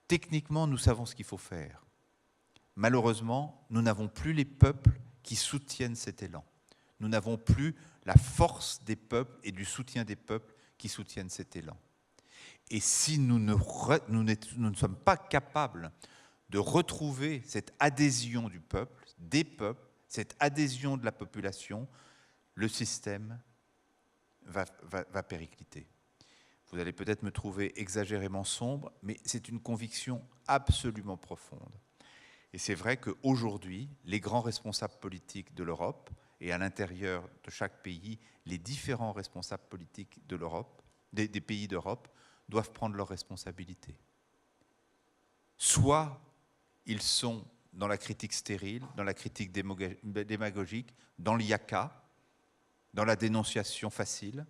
Techniquement, nous savons ce qu'il faut faire. Malheureusement, nous n'avons plus les peuples qui soutiennent cet élan. Nous n'avons plus la force des peuples et du soutien des peuples qui soutiennent cet élan. Et si nous ne sommes pas capables de retrouver cette adhésion du peuple, des peuples, cette adhésion de la population, le système va péricliter. Vous allez peut-être me trouver exagérément sombre, mais c'est une conviction absolument profonde. Et c'est vrai qu'aujourd'hui, les grands responsables politiques de l'Europe, et à l'intérieur de chaque pays, les différents responsables politiques de l'Europe, des pays d'Europe, doivent prendre leurs responsabilités. Soit ils sont dans la critique stérile, dans la critique démagogique, dans l'IACA, dans la dénonciation facile,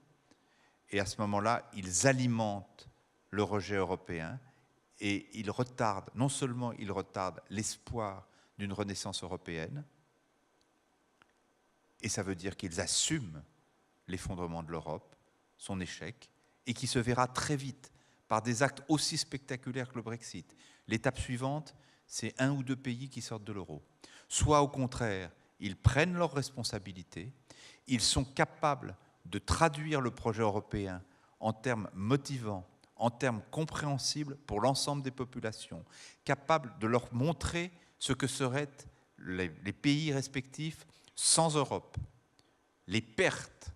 et à ce moment-là, ils alimentent le rejet européen et ils retardent, non seulement ils retardent l'espoir d'une renaissance européenne, et ça veut dire qu'ils assument l'effondrement de l'Europe, son échec, et qui se verra très vite par des actes aussi spectaculaires que le Brexit. L'étape suivante, c'est 1 ou 2 pays qui sortent de l'euro. Soit au contraire, ils prennent leurs responsabilités, ils sont capables de traduire le projet européen en termes motivants, en termes compréhensibles pour l'ensemble des populations, capables de leur montrer ce que seraient les pays respectifs sans Europe, les pertes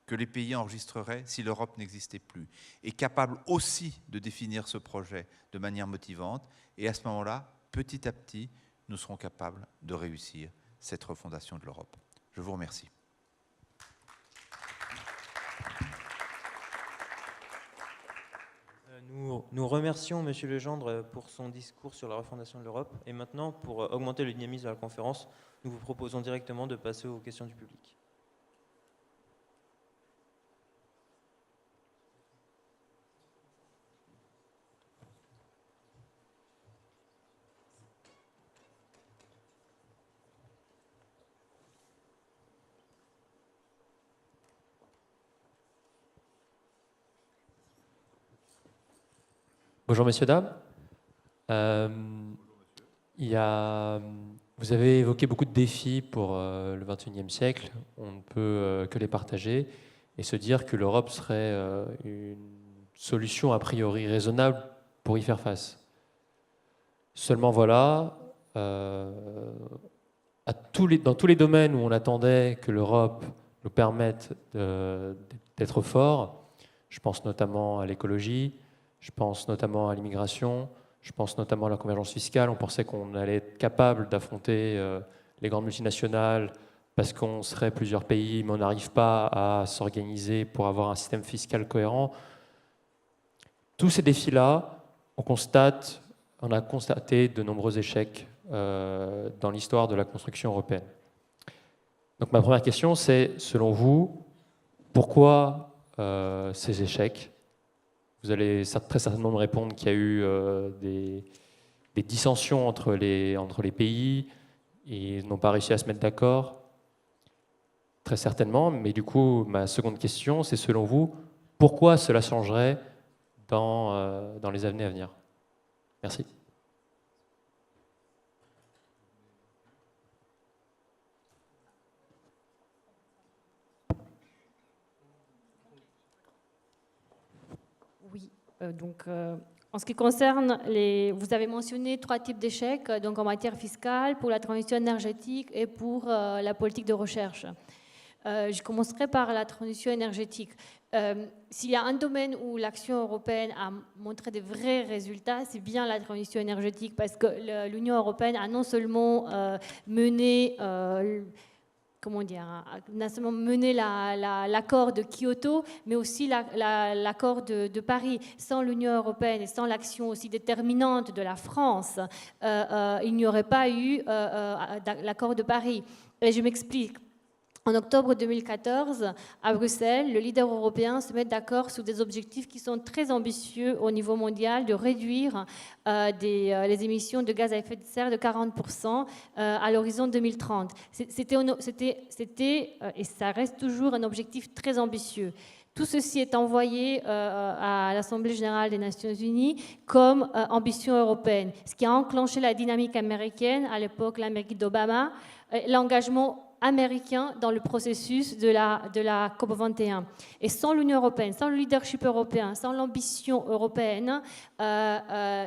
que les pays enregistreraient si l'Europe n'existait plus, et capables aussi de définir ce projet de manière motivante, et à ce moment-là, petit à petit, nous serons capables de réussir cette refondation de l'Europe. Je vous remercie.
Nous remercions M. Legendre pour son discours sur la refondation de l'Europe. Et maintenant, pour augmenter le dynamisme de la conférence, nous vous proposons directement de passer aux questions du public.
Bonjour messieurs, dames. Vous avez évoqué beaucoup de défis pour le XXIe siècle. On ne peut que les partager et se dire que l'Europe serait une solution a priori raisonnable pour y faire face. Seulement voilà, dans tous les domaines où on attendait que l'Europe nous permette d'être fort, je pense notamment à l'écologie, je pense notamment à l'immigration, je pense notamment à la convergence fiscale. On pensait qu'on allait être capable d'affronter les grandes multinationales parce qu'on serait plusieurs pays, mais on n'arrive pas à s'organiser pour avoir un système fiscal cohérent. Tous ces défis-là, on a constaté de nombreux échecs dans l'histoire de la construction européenne. Donc ma première question, c'est, selon vous, pourquoi ces échecs ? Vous allez très certainement me répondre qu'il y a eu des dissensions entre les pays, et ils n'ont pas réussi à se mettre d'accord, très certainement. Mais du coup, ma seconde question, c'est selon vous, pourquoi cela changerait dans les années à venir ? Merci.
Oui, en ce qui concerne vous avez mentionné 3 types d'échecs, donc en matière fiscale, pour la transition énergétique et pour la politique de recherche. Je commencerai par la transition énergétique. S'il y a un domaine où l'action européenne a montré de vrais résultats, c'est bien la transition énergétique, parce que l'Union européenne a non seulement mené l'accord de Kyoto, mais aussi l'accord de Paris. Sans l'Union européenne et sans l'action aussi déterminante de la France, il n'y aurait pas eu l'accord de Paris. Et je m'explique. En octobre 2014, à Bruxelles, le leader européen se met d'accord sur des objectifs qui sont très ambitieux au niveau mondial de réduire les émissions de gaz à effet de serre de 40% à l'horizon 2030. C'était, et ça reste toujours un objectif très ambitieux. Tout ceci est envoyé à l'Assemblée générale des Nations unies comme ambition européenne, ce qui a enclenché la dynamique américaine, à l'époque l'Amérique d'Obama, l'engagement américain dans le processus de la COP21. Et sans l'Union européenne, sans le leadership européen, sans l'ambition européenne,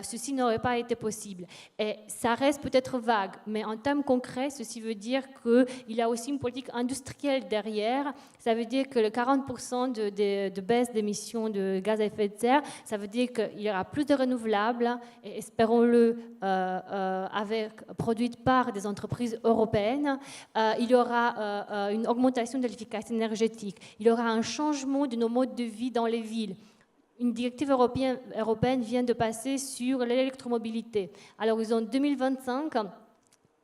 ceci n'aurait pas été possible. Et ça reste peut-être vague, mais en termes concrets, ceci veut dire qu'il y a aussi une politique industrielle derrière. Ça veut dire que le 40% de baisse d'émissions de gaz à effet de serre, ça veut dire qu'il y aura plus de renouvelables, et espérons-le, produites par des entreprises européennes. Il y aura une augmentation de l'efficacité énergétique. Il y aura un changement de nos modes de vie dans les villes. Une directive européenne vient de passer sur l'électromobilité. À l'horizon 2025,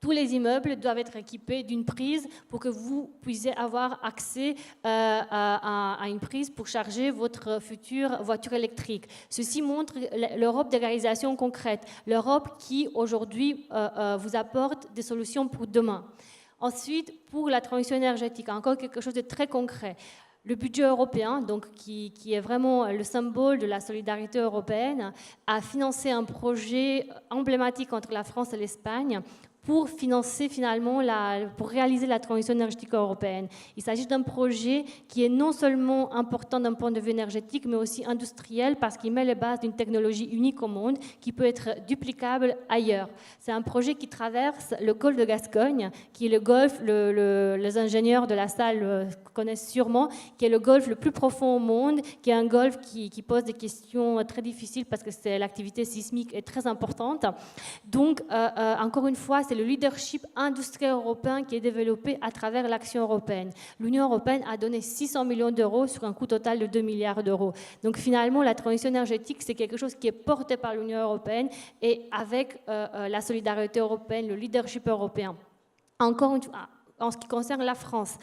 tous les immeubles doivent être équipés d'une prise pour que vous puissiez avoir accès à une prise pour charger votre future voiture électrique. Ceci montre l'Europe des réalisations concrètes, l'Europe qui aujourd'hui vous apporte des solutions pour demain. Ensuite, pour la transition énergétique, encore quelque chose de très concret. Le budget européen, donc, qui est vraiment le symbole de la solidarité européenne, a financé un projet emblématique entre la France et l'Espagne pour financer finalement, pour réaliser la transition énergétique européenne. Il s'agit d'un projet qui est non seulement important d'un point de vue énergétique, mais aussi industriel, parce qu'il met les bases d'une technologie unique au monde qui peut être duplicable ailleurs. C'est un projet qui traverse le golfe de Gascogne, qui est le golfe, les ingénieurs de la salle connaissent sûrement, qui est le golfe le plus profond au monde, qui est un golfe qui pose des questions très difficiles parce que l'activité sismique est très importante. Donc, encore une fois, c'est le leadership industriel européen qui est développé à travers l'action européenne. L'Union européenne a donné 600 millions d'euros sur un coût total de 2 milliards d'euros. Donc finalement, la transition énergétique, c'est quelque chose qui est porté par l'Union européenne et avec la solidarité européenne, le leadership européen. Encore une fois, en ce qui concerne la France,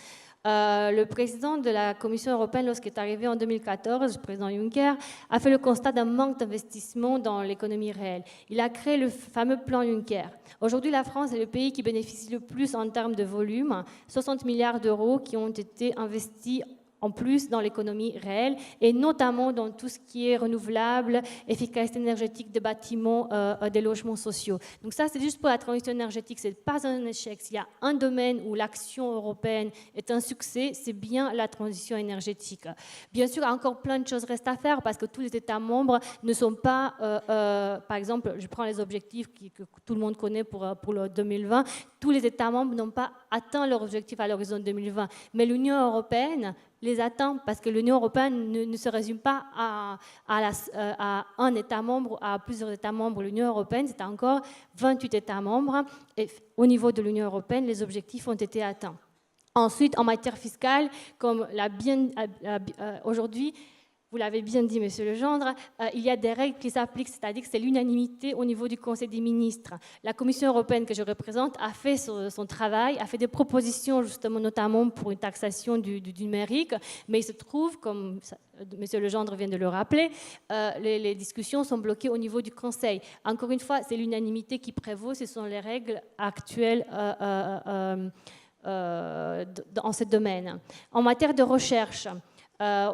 le président de la Commission européenne, lorsqu'il est arrivé en 2014, le président Juncker, a fait le constat d'un manque d'investissement dans l'économie réelle. Il a créé le fameux plan Juncker. Aujourd'hui, la France est le pays qui bénéficie le plus en termes de volume, 60 milliards d'euros qui ont été investis en plus dans l'économie réelle, et notamment dans tout ce qui est renouvelable, efficacité énergétique des bâtiments, des logements sociaux. Donc ça, c'est juste pour la transition énergétique, ce n'est pas un échec. S'il y a un domaine où l'action européenne est un succès, c'est bien la transition énergétique. Bien sûr, encore plein de choses restent à faire parce que tous les États membres ne sont pas, par exemple, je prends les objectifs que tout le monde connaît pour le 2020, tous les États membres n'ont pas atteint leurs objectifs à l'horizon 2020. Mais l'Union européenne les atteint parce que l'Union européenne ne se résume pas à un État membre, à plusieurs États membres. L'Union européenne, c'est encore 28 États membres et au niveau de l'Union européenne, les objectifs ont été atteints. Ensuite, en matière fiscale, comme aujourd'hui, vous l'avez bien dit, Monsieur Legendre, il y a des règles qui s'appliquent, c'est-à-dire que c'est l'unanimité au niveau du Conseil des ministres. La Commission européenne que je représente a fait son travail, a fait des propositions justement notamment pour une taxation du numérique, mais il se trouve, comme Monsieur Legendre vient de le rappeler, les discussions sont bloquées au niveau du Conseil. Encore une fois, c'est l'unanimité qui prévaut, ce sont les règles actuelles dans ce domaine. En matière de recherche,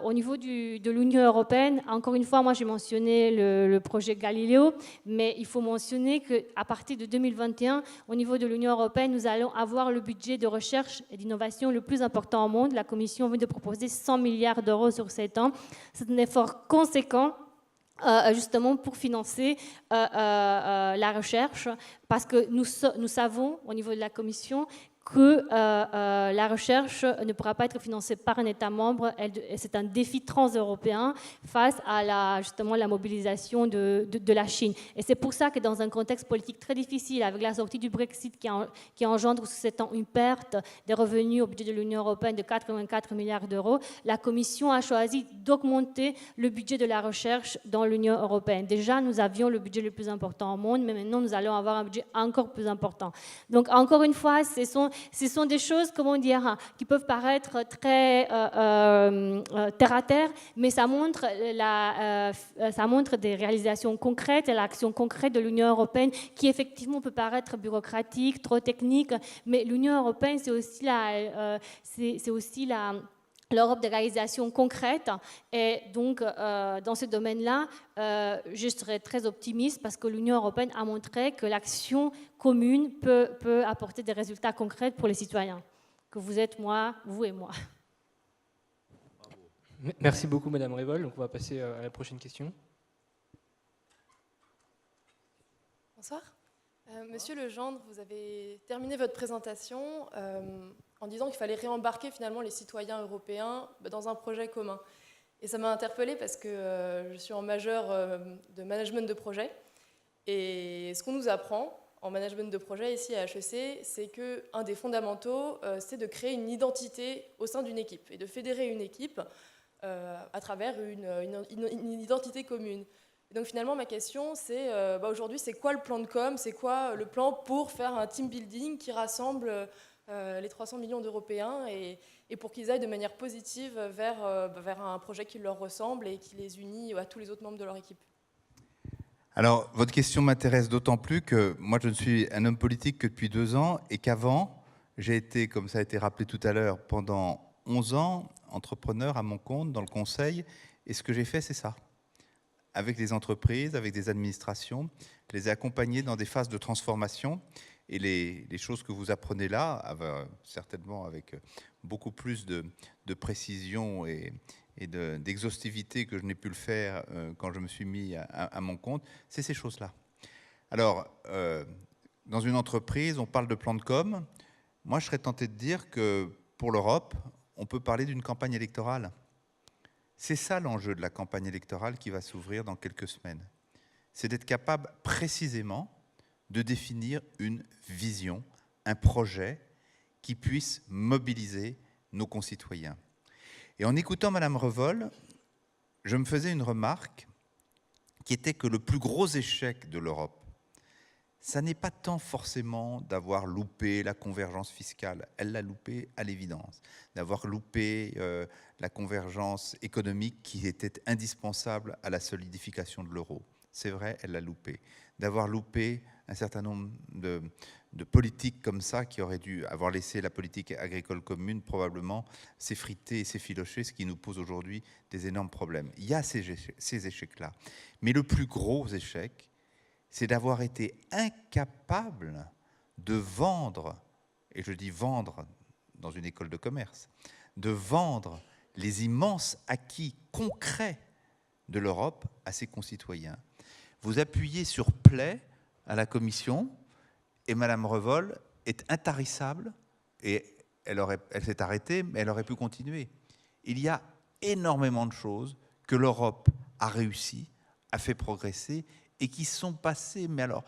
au niveau de l'Union européenne, encore une fois, moi j'ai mentionné le projet Galileo, mais il faut mentionner qu'à partir de 2021, au niveau de l'Union européenne, nous allons avoir le budget de recherche et d'innovation le plus important au monde. La Commission vient de proposer 100 milliards d'euros sur 7 ans. C'est un effort conséquent justement pour financer la recherche, parce que nous savons au niveau de la Commission que la recherche ne pourra pas être financée par un État membre. C'est un défi transeuropéen face à justement la mobilisation de la Chine. Et c'est pour ça que dans un contexte politique très difficile, avec la sortie du Brexit qui engendre sous 7 ans une perte des revenus au budget de l'Union européenne de 84 milliards d'euros, la Commission a choisi d'augmenter le budget de la recherche dans l'Union européenne. Déjà, nous avions le budget le plus important au monde, mais maintenant, nous allons avoir un budget encore plus important. Donc, encore une fois, ce sont des choses, comment dire, qui peuvent paraître très terre à terre, mais ça montre des réalisations concrètes et l'action concrète de l'Union européenne qui effectivement peut paraître bureaucratique, trop technique, mais l'Union européenne, c'est aussi l'Europe des réalisations concrètes. Et donc, dans ce domaine-là, je serais très optimiste parce que l'Union européenne a montré que l'action commune peut apporter des résultats concrets pour les citoyens, que vous êtes moi, vous et moi.
Merci beaucoup, Madame Révol. Donc, on va passer à la prochaine question.
Bonsoir. Monsieur Legendre, vous avez terminé votre présentation en disant qu'il fallait réembarquer finalement les citoyens européens dans un projet commun. Et ça m'a interpellée parce que je suis en majeure de management de projet. Et ce qu'on nous apprend en management de projet ici à HEC, c'est qu'un des fondamentaux, c'est de créer une identité au sein d'une équipe et de fédérer une équipe à travers une identité commune. Et donc finalement, ma question, c'est aujourd'hui, c'est quoi le plan de com', c'est quoi le plan pour faire un team building qui rassemble les 300 millions d'Européens et pour qu'ils aillent de manière positive vers un projet qui leur ressemble et qui les unit à tous les autres membres de leur équipe.
Alors, votre question m'intéresse d'autant plus que moi, je ne suis un homme politique que depuis 2 ans et qu'avant, j'ai été, comme ça a été rappelé tout à l'heure, pendant 11 ans, entrepreneur à mon compte dans le conseil. Et ce que j'ai fait, c'est ça. Avec des entreprises, avec des administrations, les accompagner dans des phases de transformation. Et les choses que vous apprenez là, certainement avec beaucoup plus de précision et d'exhaustivité que je n'ai pu le faire quand je me suis mis à mon compte, c'est ces choses-là. Alors, dans une entreprise, on parle de plan de com'. Moi, je serais tenté de dire que pour l'Europe, on peut parler d'une campagne électorale. C'est ça l'enjeu de la campagne électorale qui va s'ouvrir dans quelques semaines. C'est d'être capable précisément de définir une vision, un projet qui puisse mobiliser nos concitoyens. Et en écoutant Madame Revol, je me faisais une remarque qui était que le plus gros échec de l'Europe, ça n'est pas tant forcément d'avoir loupé la convergence fiscale, elle l'a loupé à l'évidence, d'avoir loupé la convergence économique qui était indispensable à la solidification de l'euro. C'est vrai, elle l'a loupé. D'avoir loupé un certain nombre de politiques comme ça qui auraient dû avoir laissé la politique agricole commune probablement s'effriter et s'effilocher, ce qui nous pose aujourd'hui des énormes problèmes. Il y a ces échecs-là. Mais le plus gros échec, c'est d'avoir été incapable de vendre, et je dis vendre dans une école de commerce, de vendre les immenses acquis concrets de l'Europe à ses concitoyens. Vous appuyez sur play à la Commission et Madame Revol est intarissable et elle s'est arrêtée, mais elle aurait pu continuer. Il y a énormément de choses que l'Europe a réussi, a fait progresser et qui sont passées, mais alors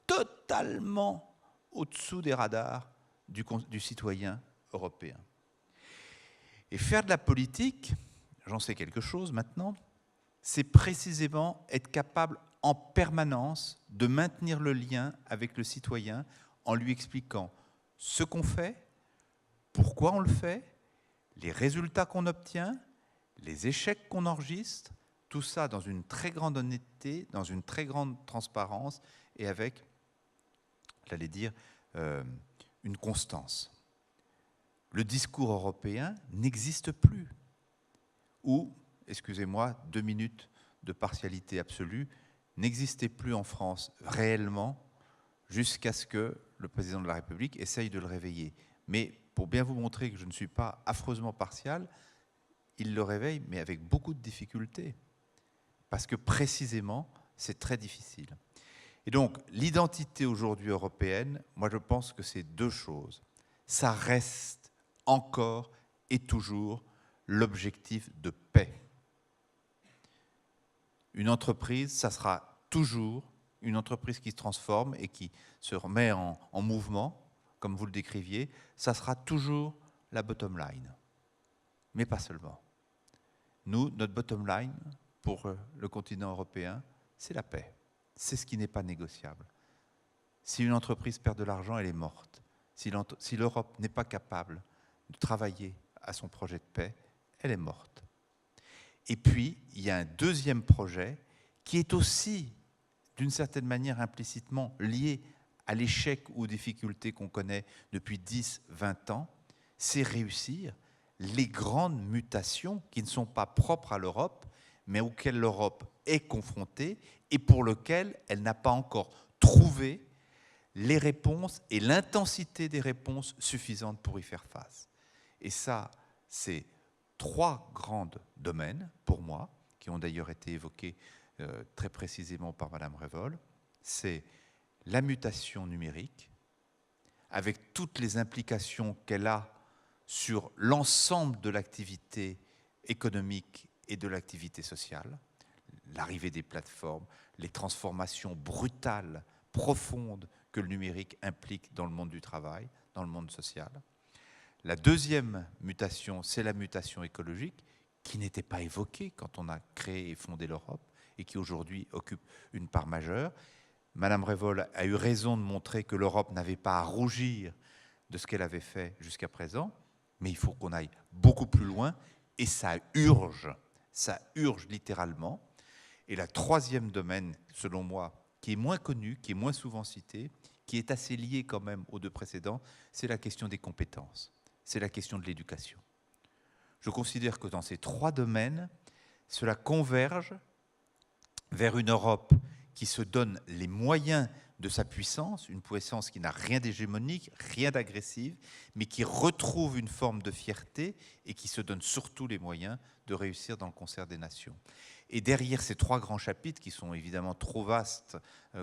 totalement au-dessous des radars du citoyen européen. Et faire de la politique, j'en sais quelque chose maintenant, c'est précisément être capable en permanence de maintenir le lien avec le citoyen en lui expliquant ce qu'on fait, pourquoi on le fait, les résultats qu'on obtient, les échecs qu'on enregistre, tout ça dans une très grande honnêteté, dans une très grande transparence et avec, j'allais dire, une constance. Le discours européen n'existe plus. Ou, excusez-moi, 2 minutes de partialité absolue, n'existait plus en France réellement jusqu'à ce que le président de la République essaye de le réveiller. Mais pour bien vous montrer que je ne suis pas affreusement partial, il le réveille, mais avec beaucoup de difficultés. Parce que précisément, c'est très difficile. Et donc, l'identité aujourd'hui européenne, moi je pense que c'est 2 choses. Ça reste encore et toujours l'objectif de paix. Une entreprise, ça sera toujours une entreprise qui se transforme et qui se remet en mouvement, comme vous le décriviez, ça sera toujours la bottom line. Mais pas seulement. Nous, notre bottom line, pour le continent européen, c'est la paix. C'est ce qui n'est pas négociable. Si une entreprise perd de l'argent, elle est morte. Si l'Europe n'est pas capable de travailler à son projet de paix, elle est morte. Et puis, il y a un deuxième projet qui est aussi, d'une certaine manière, implicitement lié à l'échec ou aux difficultés qu'on connaît depuis 10, 20 ans, c'est réussir les grandes mutations qui ne sont pas propres à l'Europe, mais auxquelles l'Europe est confrontée et pour lesquelles elle n'a pas encore trouvé les réponses et l'intensité des réponses suffisantes pour y faire face. Et ça, c'est 3 grands domaines, pour moi, qui ont d'ailleurs été évoqués très précisément par Madame Revol. C'est la mutation numérique, avec toutes les implications qu'elle a sur l'ensemble de l'activité économique et de l'activité sociale, l'arrivée des plateformes, les transformations brutales, profondes que le numérique implique dans le monde du travail, dans le monde social. La deuxième mutation, c'est la mutation écologique, qui n'était pas évoquée quand on a créé et fondé l'Europe, et qui aujourd'hui occupe une part majeure. Madame Revol a eu raison de montrer que l'Europe n'avait pas à rougir de ce qu'elle avait fait jusqu'à présent, mais il faut qu'on aille beaucoup plus loin, et ça urge littéralement. Et la troisième domaine, selon moi, qui est moins connu, qui est moins souvent cité, qui est assez lié quand même aux 2 précédents, c'est la question des compétences, c'est la question de l'éducation. Je considère que dans ces 3 domaines, cela converge vers une Europe qui se donne les moyens de sa puissance, une puissance qui n'a rien d'hégémonique, rien d'agressif, mais qui retrouve une forme de fierté et qui se donne surtout les moyens de réussir dans le concert des nations. Et derrière ces 3 grands chapitres, qui sont évidemment trop vastes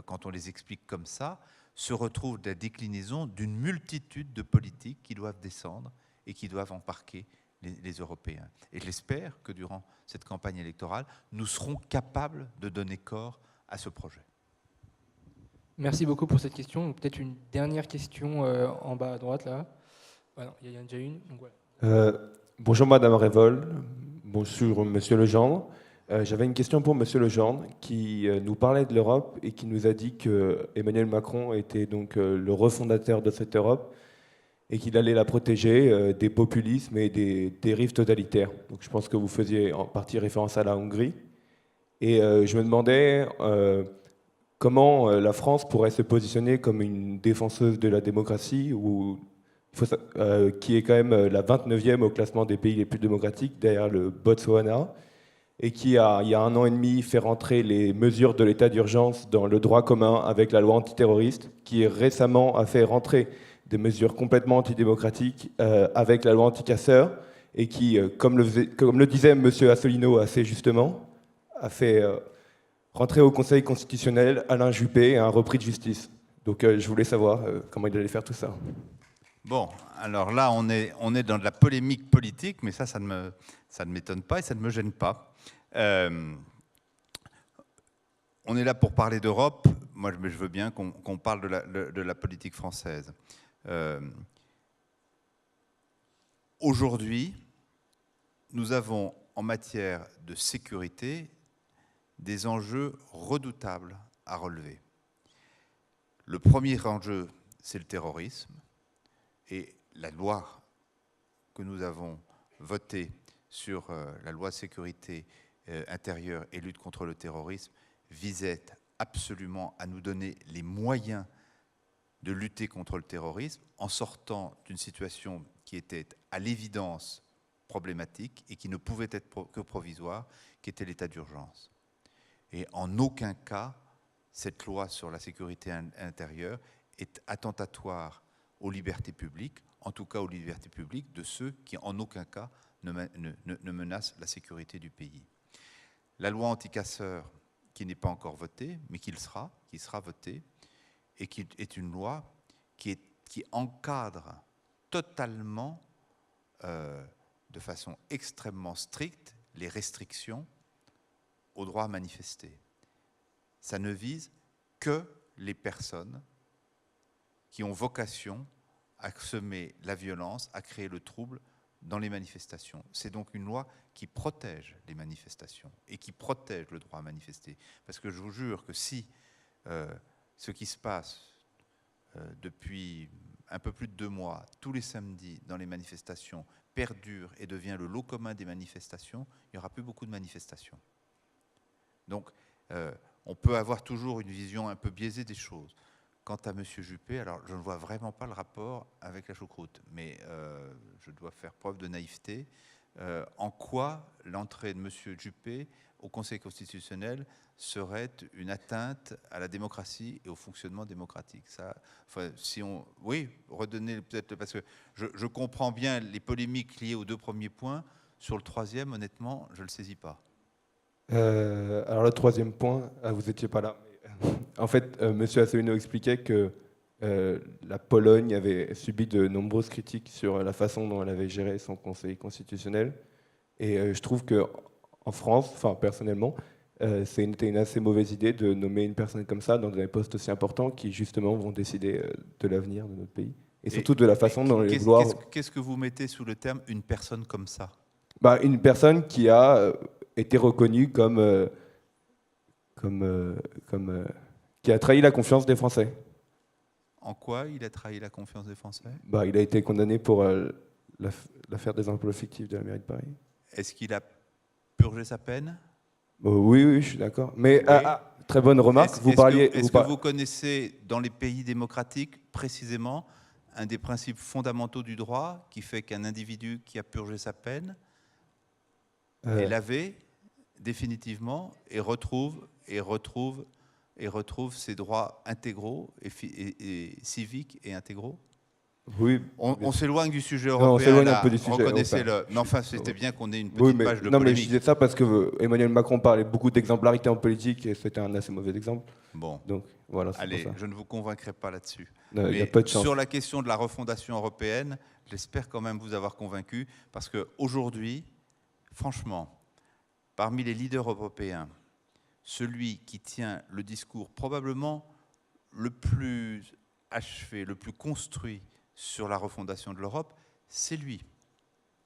quand on les explique comme ça, se retrouve la déclinaison d'une multitude de politiques qui doivent descendre et qui doivent embarquer les Européens. Et j'espère que durant cette campagne électorale, nous serons capables de donner corps à ce projet.
Merci beaucoup pour cette question. Peut-être une dernière question en bas à droite, là. Ah non, il y en a déjà une. Donc voilà.
Bonjour Madame Revol, bonjour Monsieur Legendre. J'avais une question pour Monsieur Legendre qui nous parlait de l'Europe et qui nous a dit que Emmanuel Macron était donc le refondateur de cette Europe et qu'il allait la protéger des populismes et des dérives totalitaires. Donc je pense que vous faisiez en partie référence à la Hongrie. Et je me demandais, comment la France pourrait se positionner comme une défenseuse de la démocratie, qui est quand même la 29e au classement des pays les plus démocratiques, derrière le Botswana, et qui, il y a 1 an et demi, fait rentrer les mesures de l'état d'urgence dans le droit commun avec la loi antiterroriste, qui récemment a fait rentrer des mesures complètement antidémocratiques avec la loi anticasseurs, et qui, comme le disait M. Asselineau assez justement, a fait rentrer au Conseil constitutionnel Alain Juppé, un repris de justice. Donc je voulais savoir comment il allait faire tout ça.
Bon, alors là, on est dans de la polémique politique, mais ça ne m'étonne pas et ça ne me gêne pas. On est là pour parler d'Europe. Moi, je veux bien qu'on parle de la politique française. Aujourd'hui, nous avons en matière de sécurité des enjeux redoutables à relever. Le premier enjeu, c'est le terrorisme. Et la loi que nous avons votée sur la loi sécurité intérieure et lutte contre le terrorisme visait absolument à nous donner les moyens de lutter contre le terrorisme en sortant d'une situation qui était à l'évidence problématique et qui ne pouvait être que provisoire, qui était l'état d'urgence. Et en aucun cas, cette loi sur la sécurité intérieure est attentatoire aux libertés publiques, en tout cas aux libertés publiques de ceux qui en aucun cas ne menacent la sécurité du pays. La loi anticasseurs, qui n'est pas encore votée, mais qui sera votée, et qui est une loi qui encadre totalement, de façon extrêmement stricte, les restrictions au droit à manifester. Ça ne vise que les personnes qui ont vocation à semer la violence, à créer le trouble dans les manifestations. C'est donc une loi qui protège les manifestations et qui protège le droit à manifester. Parce que je vous jure que si ce qui se passe depuis un peu plus de 2 mois, tous les samedis dans les manifestations, perdure et devient le lot commun des manifestations, il n'y aura plus beaucoup de manifestations. Donc, on peut avoir toujours une vision un peu biaisée des choses. Quant à M. Juppé, alors je ne vois vraiment pas le rapport avec la choucroute, mais je dois faire preuve de naïveté. En quoi l'entrée de M. Juppé au Conseil constitutionnel serait une atteinte à la démocratie et au fonctionnement démocratique? Ça, enfin, oui, redonnez peut-être, parce que je comprends bien les polémiques liées aux 2 premiers points. Sur le 3e, honnêtement, je ne le saisis pas.
Alors le 3e point, vous n'étiez pas là. En fait, M. Asselineau expliquait que la Pologne avait subi de nombreuses critiques sur la façon dont elle avait géré son Conseil constitutionnel. Et je trouve qu'en France, enfin personnellement, c'était une assez mauvaise idée de nommer une personne comme ça dans des postes aussi importants qui justement vont décider de l'avenir de notre pays. Et surtout de la façon dont les vouloir...
Qu'est-ce que vous mettez sous le terme « une personne comme ça » ?
Une personne qui a été reconnue qui a trahi la confiance des Français.
En quoi il a trahi la confiance des Français ?
Il a été condamné pour l'affaire des emplois fictifs de la mairie de Paris.
Est-ce qu'il a purgé sa peine ?
Oui, je suis d'accord. Mais
oui.
Très bonne remarque.
Est-ce que vous connaissez dans les pays démocratiques précisément un des principes fondamentaux du droit qui fait qu'un individu qui a purgé sa peine est lavé définitivement et retrouve ses droits intégraux et civiques et intégraux?
Oui.
On s'éloigne du sujet européen.
Non, on s'éloigne un peu du sujet
reconnaissez-le. Mais enfin, c'était bien qu'on ait une petite page de polémique.
Non, mais je disais ça parce que Emmanuel Macron parlait beaucoup d'exemplarité en politique et c'était un assez mauvais exemple.
Bon.
Donc, voilà,
allez, je ne vous convaincrai pas là-dessus.
Il y a pas de chance.
Sur la question de la refondation européenne, j'espère quand même vous avoir convaincu parce qu'aujourd'hui, franchement, parmi les leaders européens, celui qui tient le discours probablement le plus achevé, le plus construit sur la refondation de l'Europe, c'est lui.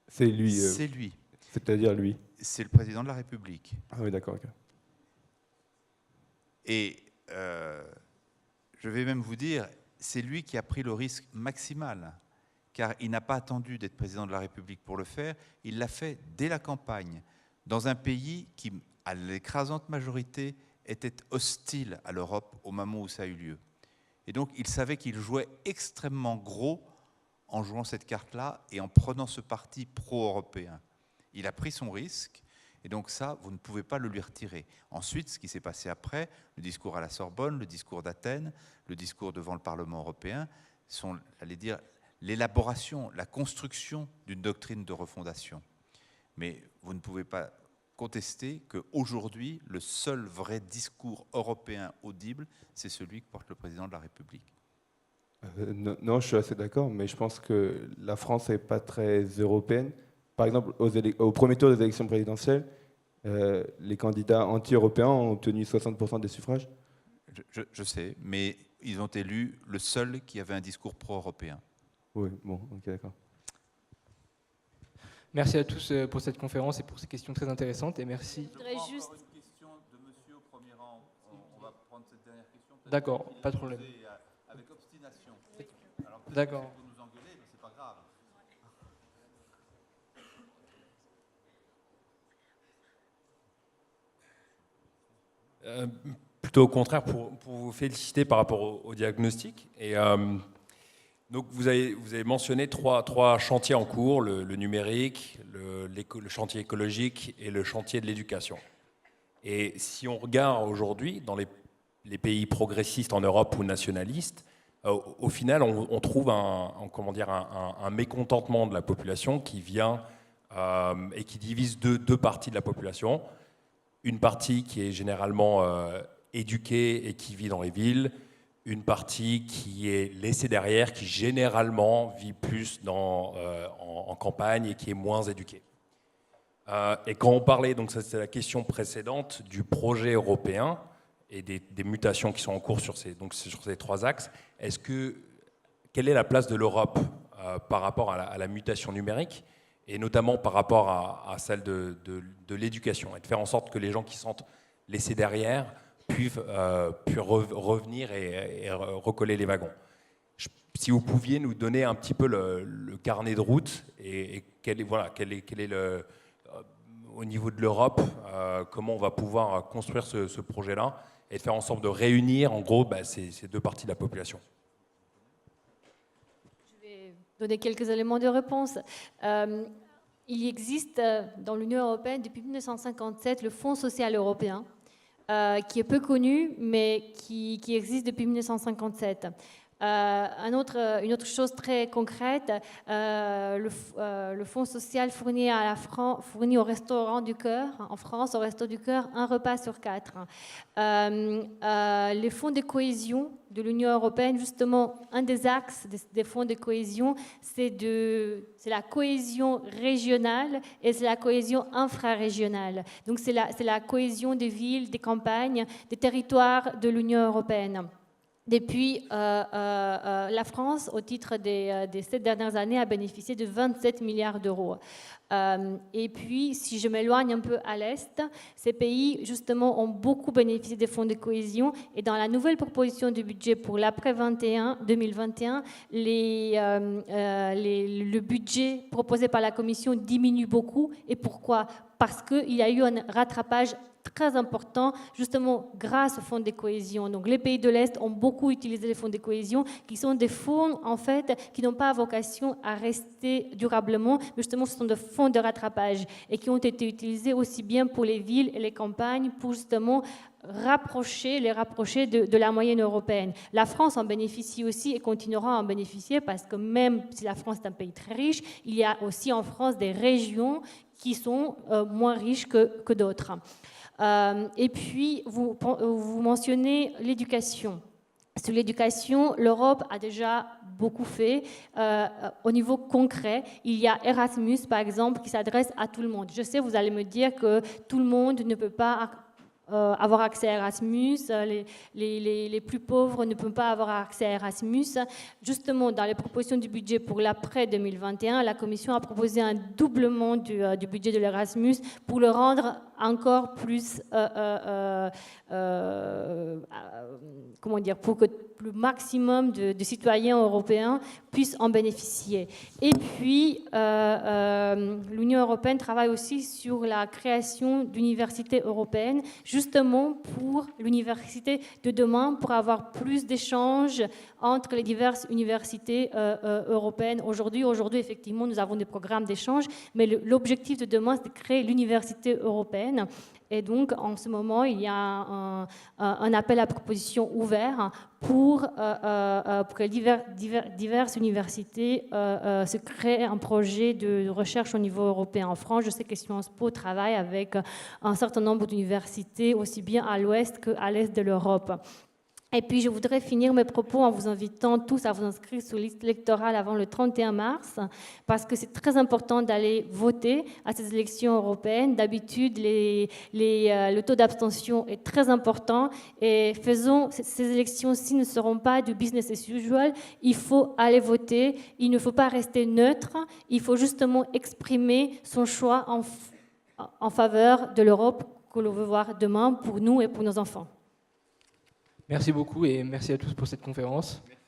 C'est lui.
C'est lui.
C'est-à-dire lui.
C'est le président de la République.
Ah oui, d'accord. Okay.
Et je vais même vous dire, c'est lui qui a pris le risque maximal, car il n'a pas attendu d'être président de la République pour le faire, il l'a fait dès la campagne, dans un pays qui, à l'écrasante majorité, était hostile à l'Europe au moment où ça a eu lieu. Et donc, il savait qu'il jouait extrêmement gros en jouant cette carte-là et en prenant ce parti pro-européen. Il a pris son risque, et donc ça, vous ne pouvez pas le lui retirer. Ensuite, ce qui s'est passé après, le discours à la Sorbonne, le discours d'Athènes, le discours devant le Parlement européen, sont, allez dire, l'élaboration, la construction d'une doctrine de refondation. Mais vous ne pouvez pas contester qu'aujourd'hui, le seul vrai discours européen audible, c'est celui que porte le président de la République.
Non, je suis assez d'accord, mais je pense que la France n'est pas très européenne. Par exemple, au premier tour des élections présidentielles, les candidats anti-européens ont obtenu 60% des suffrages.
Je sais, mais ils ont élu le seul qui avait un discours pro-européen.
Oui, bon, ok, d'accord.
Merci à tous pour cette conférence et pour ces questions très intéressantes. Et merci.
Je prends juste une question de monsieur au premier rang. On va prendre cette dernière question.
D'accord, pas de problème.
Avec obstination.
D'accord.
Pour nous engueuler, mais c'est pas grave.
Plutôt au contraire, pour vous féliciter par rapport au diagnostic. Et donc vous avez mentionné trois chantiers en cours, le numérique, le chantier écologique et le chantier de l'éducation. Et si on regarde aujourd'hui dans les pays progressistes en Europe ou nationalistes, au final on trouve un mécontentement de la population qui vient et qui divise deux parties de la population. Une partie qui est généralement éduquée et qui vit dans les villes, une partie qui est laissée derrière, qui généralement vit plus en campagne et qui est moins éduquée. Et quand on parlait, donc ça c'était la question précédente, du projet européen et des mutations qui sont en cours sur ces trois axes, quelle est la place de l'Europe par rapport à la mutation numérique et notamment par rapport à celle de l'éducation, et de faire en sorte que les gens qui se sentent laissés derrière puissent revenir et recoller les wagons. Si vous pouviez nous donner un petit peu le carnet de route et quel est au niveau de l'Europe, comment on va pouvoir construire ce projet-là et de faire en sorte de réunir en gros ces deux parties de la population.
Donner quelques éléments de réponse. Il existe dans l'Union européenne depuis 1957 le Fonds social européen, qui est peu connu, mais qui existe depuis 1957. Une autre chose très concrète, le Fonds social fournit au Restaurant du Cœur, en France, au Resto du Cœur, un repas sur 4. Les fonds de cohésion de l'Union européenne, justement, un des axes des fonds de cohésion, c'est la cohésion régionale et c'est la cohésion infrarégionale. Donc c'est la cohésion des villes, des campagnes, des territoires de l'Union européenne. Depuis, la France, au titre des 7 dernières années, a bénéficié de 27 milliards d'euros. Et puis, si je m'éloigne un peu à l'Est, ces pays, justement, ont beaucoup bénéficié des fonds de cohésion. Et dans la nouvelle proposition de budget pour l'après 2021, le budget proposé par la Commission diminue beaucoup. Et pourquoi ? Parce qu'il y a eu un rattrapage très important, justement grâce aux fonds de cohésion. Donc les pays de l'Est ont beaucoup utilisé les fonds de cohésion, qui sont des fonds, en fait, qui n'ont pas vocation à rester durablement, mais justement ce sont des fonds de rattrapage et qui ont été utilisés aussi bien pour les villes et les campagnes pour justement les rapprocher de la moyenne européenne. La France en bénéficie aussi et continuera à en bénéficier parce que même si la France est un pays très riche, il y a aussi en France des régions qui sont moins riches que d'autres. Et puis, vous mentionnez l'éducation. Sur l'éducation, l'Europe a déjà beaucoup fait. Au niveau concret, il y a Erasmus, par exemple, qui s'adresse à tout le monde. Je sais, vous allez me dire que tout le monde ne peut pas avoir accès à Erasmus, les plus pauvres ne peuvent pas avoir accès à Erasmus. Justement, dans les propositions du budget pour l'après 2021, la Commission a proposé un doublement du budget de l'Erasmus pour le rendre encore plus, comment dire, pour que le maximum de citoyens européens puissent en bénéficier. Et puis, l'Union européenne travaille aussi sur la création d'universités européennes, justement pour l'université de demain, pour avoir plus d'échanges entre les diverses universités européennes. Aujourd'hui, effectivement, nous avons des programmes d'échange, mais l'objectif de demain, c'est de créer l'université européenne. Et donc, en ce moment, il y a un appel à proposition ouvert pour que diverses universités se créent un projet de recherche au niveau européen. En France, je sais que Sciences Po travaille avec un certain nombre d'universités, aussi bien à l'ouest qu'à l'est de l'Europe. Et puis, je voudrais finir mes propos en vous invitant tous à vous inscrire sur la liste électorale avant le 31 mars, parce que c'est très important d'aller voter à ces élections européennes. D'habitude, le taux d'abstention est très important. Et faisons ces élections-ci ne seront pas du business as usual. Il faut aller voter. Il ne faut pas rester neutre. Il faut justement exprimer son choix en faveur de l'Europe que l'on veut voir demain pour nous et pour nos enfants.
Merci beaucoup et merci à tous pour cette conférence.
Merci.